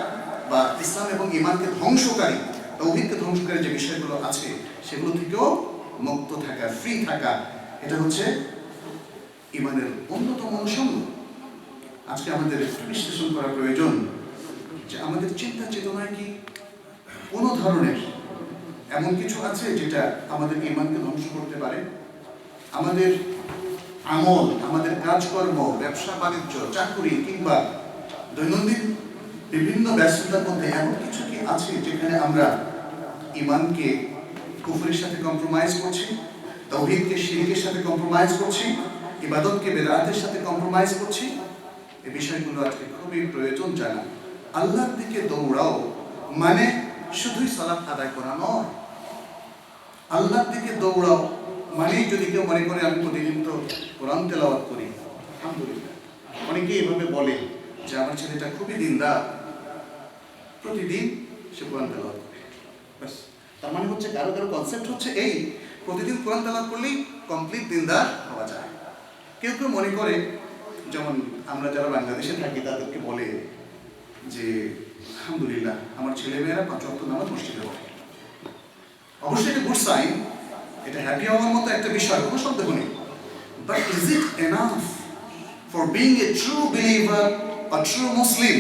বা ইসলাম এবং ঈমানকে ধ্বংসকারী, তাওহীদকে ধ্বংসকারী যে বিষয়গুলো আছে, সেগুলো থেকেও মুক্ত থাকা, ফ্রি থাকা, এটা হচ্ছে ঈমানের অন্যতম অনুষঙ্গ। আজকে আমাদের বিশ্লেষণ করা প্রয়োজন যে আমাদের চিন্তা চেতনায় কি কোনো ধরনের এমন কিছু আছে যেটা আমাদের ঈমানকে ধ্বংস করতে পারে? আমাদের আমল, আমাদের কাজকর্ম, ব্যবসা বাণিজ্য, চাকরি কিংবা দৈনন্দিন বিভিন্ন ব্যস্ততার মধ্যে এমন কিছু কি আছে যেখানে আমরা ঈমানকে কুফরের সাথে কম্প্রোমাইজ করছি, তাওহীদকে শিরকের সাথে কম্প্রোমাইজ করছি, ইবাদতকে বেদাতের সাথে কম্প্রোমাইজ করছি, এই বিষয়গুলো আজকে খুবই প্রয়োজন জানা। আল্লাহর দিকে দৌড়াও মানে শুধুই সালাত আদায় করা নয়। আল্লাহর দিকে দৌড়াও মানে যদি কেউ মনে করে আমি প্রতিদিন তো কোরআন তেলাওয়াত করি, আলহামদুলিল্লাহ, অনেকেই এভাবে বলে যে আমার ছেলেটা খুবই দিনদার, প্রতিদিন সে কোরআন তেলাওয়াত করে। ব্যাস, তার মানে হচ্ছে কারো কারো কনসেপ্ট হচ্ছে এই, প্রতিদিন কোরআন তেলাওয়াত করলেই কমপ্লিট দিনদার হওয়া যায়। কেউ কেউ মনে করে, যেমন আমরা যারা বাংলাদেশে থাকি তাদেরকে বলে যে আলহামদুলিল্লাহ আমার ছেলেমেয়েরা 5 ওয়াক্ত নামাজ মসজিদে পড়ে। অবশ্যই এটা গুড সাইন, এটা হ্যাপি হওয়ার মতো একটা বিষয়, কোনো সন্দেহ নেই। But is it enough for being a true believer, a true Muslim,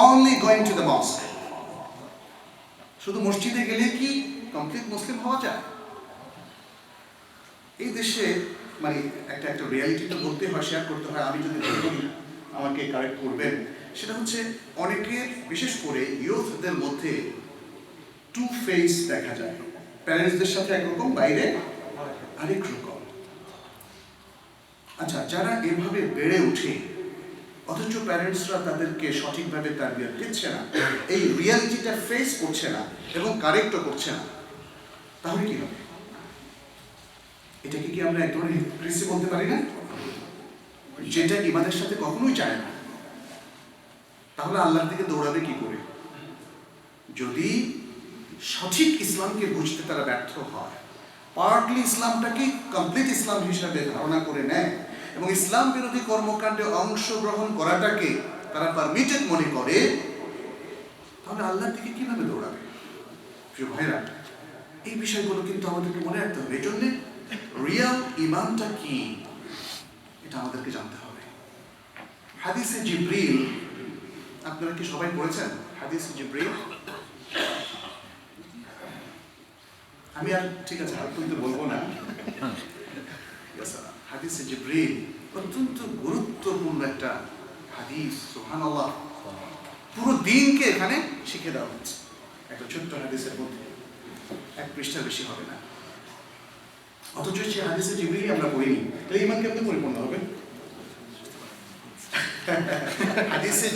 only going to the mosque? শুধু মসজিদে গেলে কি কমপ্লিট মুসলিম হওয়া যায়? এই দেশে মানে একটা রিয়ালিটি তো বলতে হয়, শেয়ার করতে হয়। আমি যদি বলি আমাকে কারেক্ট করবেন, সেটা হচ্ছে অনেকের, বিশেষ করে ইউথদের মধ্যে টু ফেস দেখা যায়। প্যারেন্টসদের সাথে একরকম, বাইরে আরেক রকম। আচ্ছা, যারা এভাবে বেড়ে ওঠে অথচ প্যারেন্টসরা তাদেরকে সঠিকভাবে তারবিয়ত দিচ্ছে না, এই রিয়ালিটিটা ফেস করছে না এবং কারেক্টও করছে না, তাহলে কি হবে? এটাকে কি আমরা এক ধরনের হিপোক্রিসি বলতে পারি না, যেটা ইমানের সাথে কখনোই যায় না? তাহলে আল্লাহর দিকে দৌড়াবে কি করে? যদি সঠিক ইসলামকে বুঝতে তারা ব্যর্থ হয়, পার্টলি ইসলামটাকে কমপ্লিট ইসলাম হিসাবে ধারণা করে নেয় এবং ইসলাম বিরোধী কর্মকাণ্ডে অংশগ্রহণ করাটাকে তারা পারমিটেড মনে করে, তাহলে আল্লাহর দিকে কিভাবে দৌড়াবে? প্রিয় ভাইরা, এই বিষয়গুলো কিন্তু আমাদেরকে মনে রাখতে হবে। এই জন্যে রিয়াল ইমানটা কি এটা আমাদেরকে জানতে হবে। হাদিসে জিবরিল, আপনারা কি সবাই পড়েছেন হাদিসে জিবরিল? আমি আর ঠিক আছে হাত তুলতে বলবো না। হাদিসে জিবরিল অত্যন্ত গুরুত্বপূর্ণ একটা হাদিস, সুবহানাল্লাহ। পুরো দিনকে এখানে শিখে দেওয়া হচ্ছে একটা ছোট্ট হাদিসের মধ্যে, 1 পৃষ্ঠার বেশি হবে না। অথচ সেই হাদিসে জিবরিল আমরা পড়িনি, তাহলে ইমান কেমন পরিপূর্ণ হবে? হাদিসে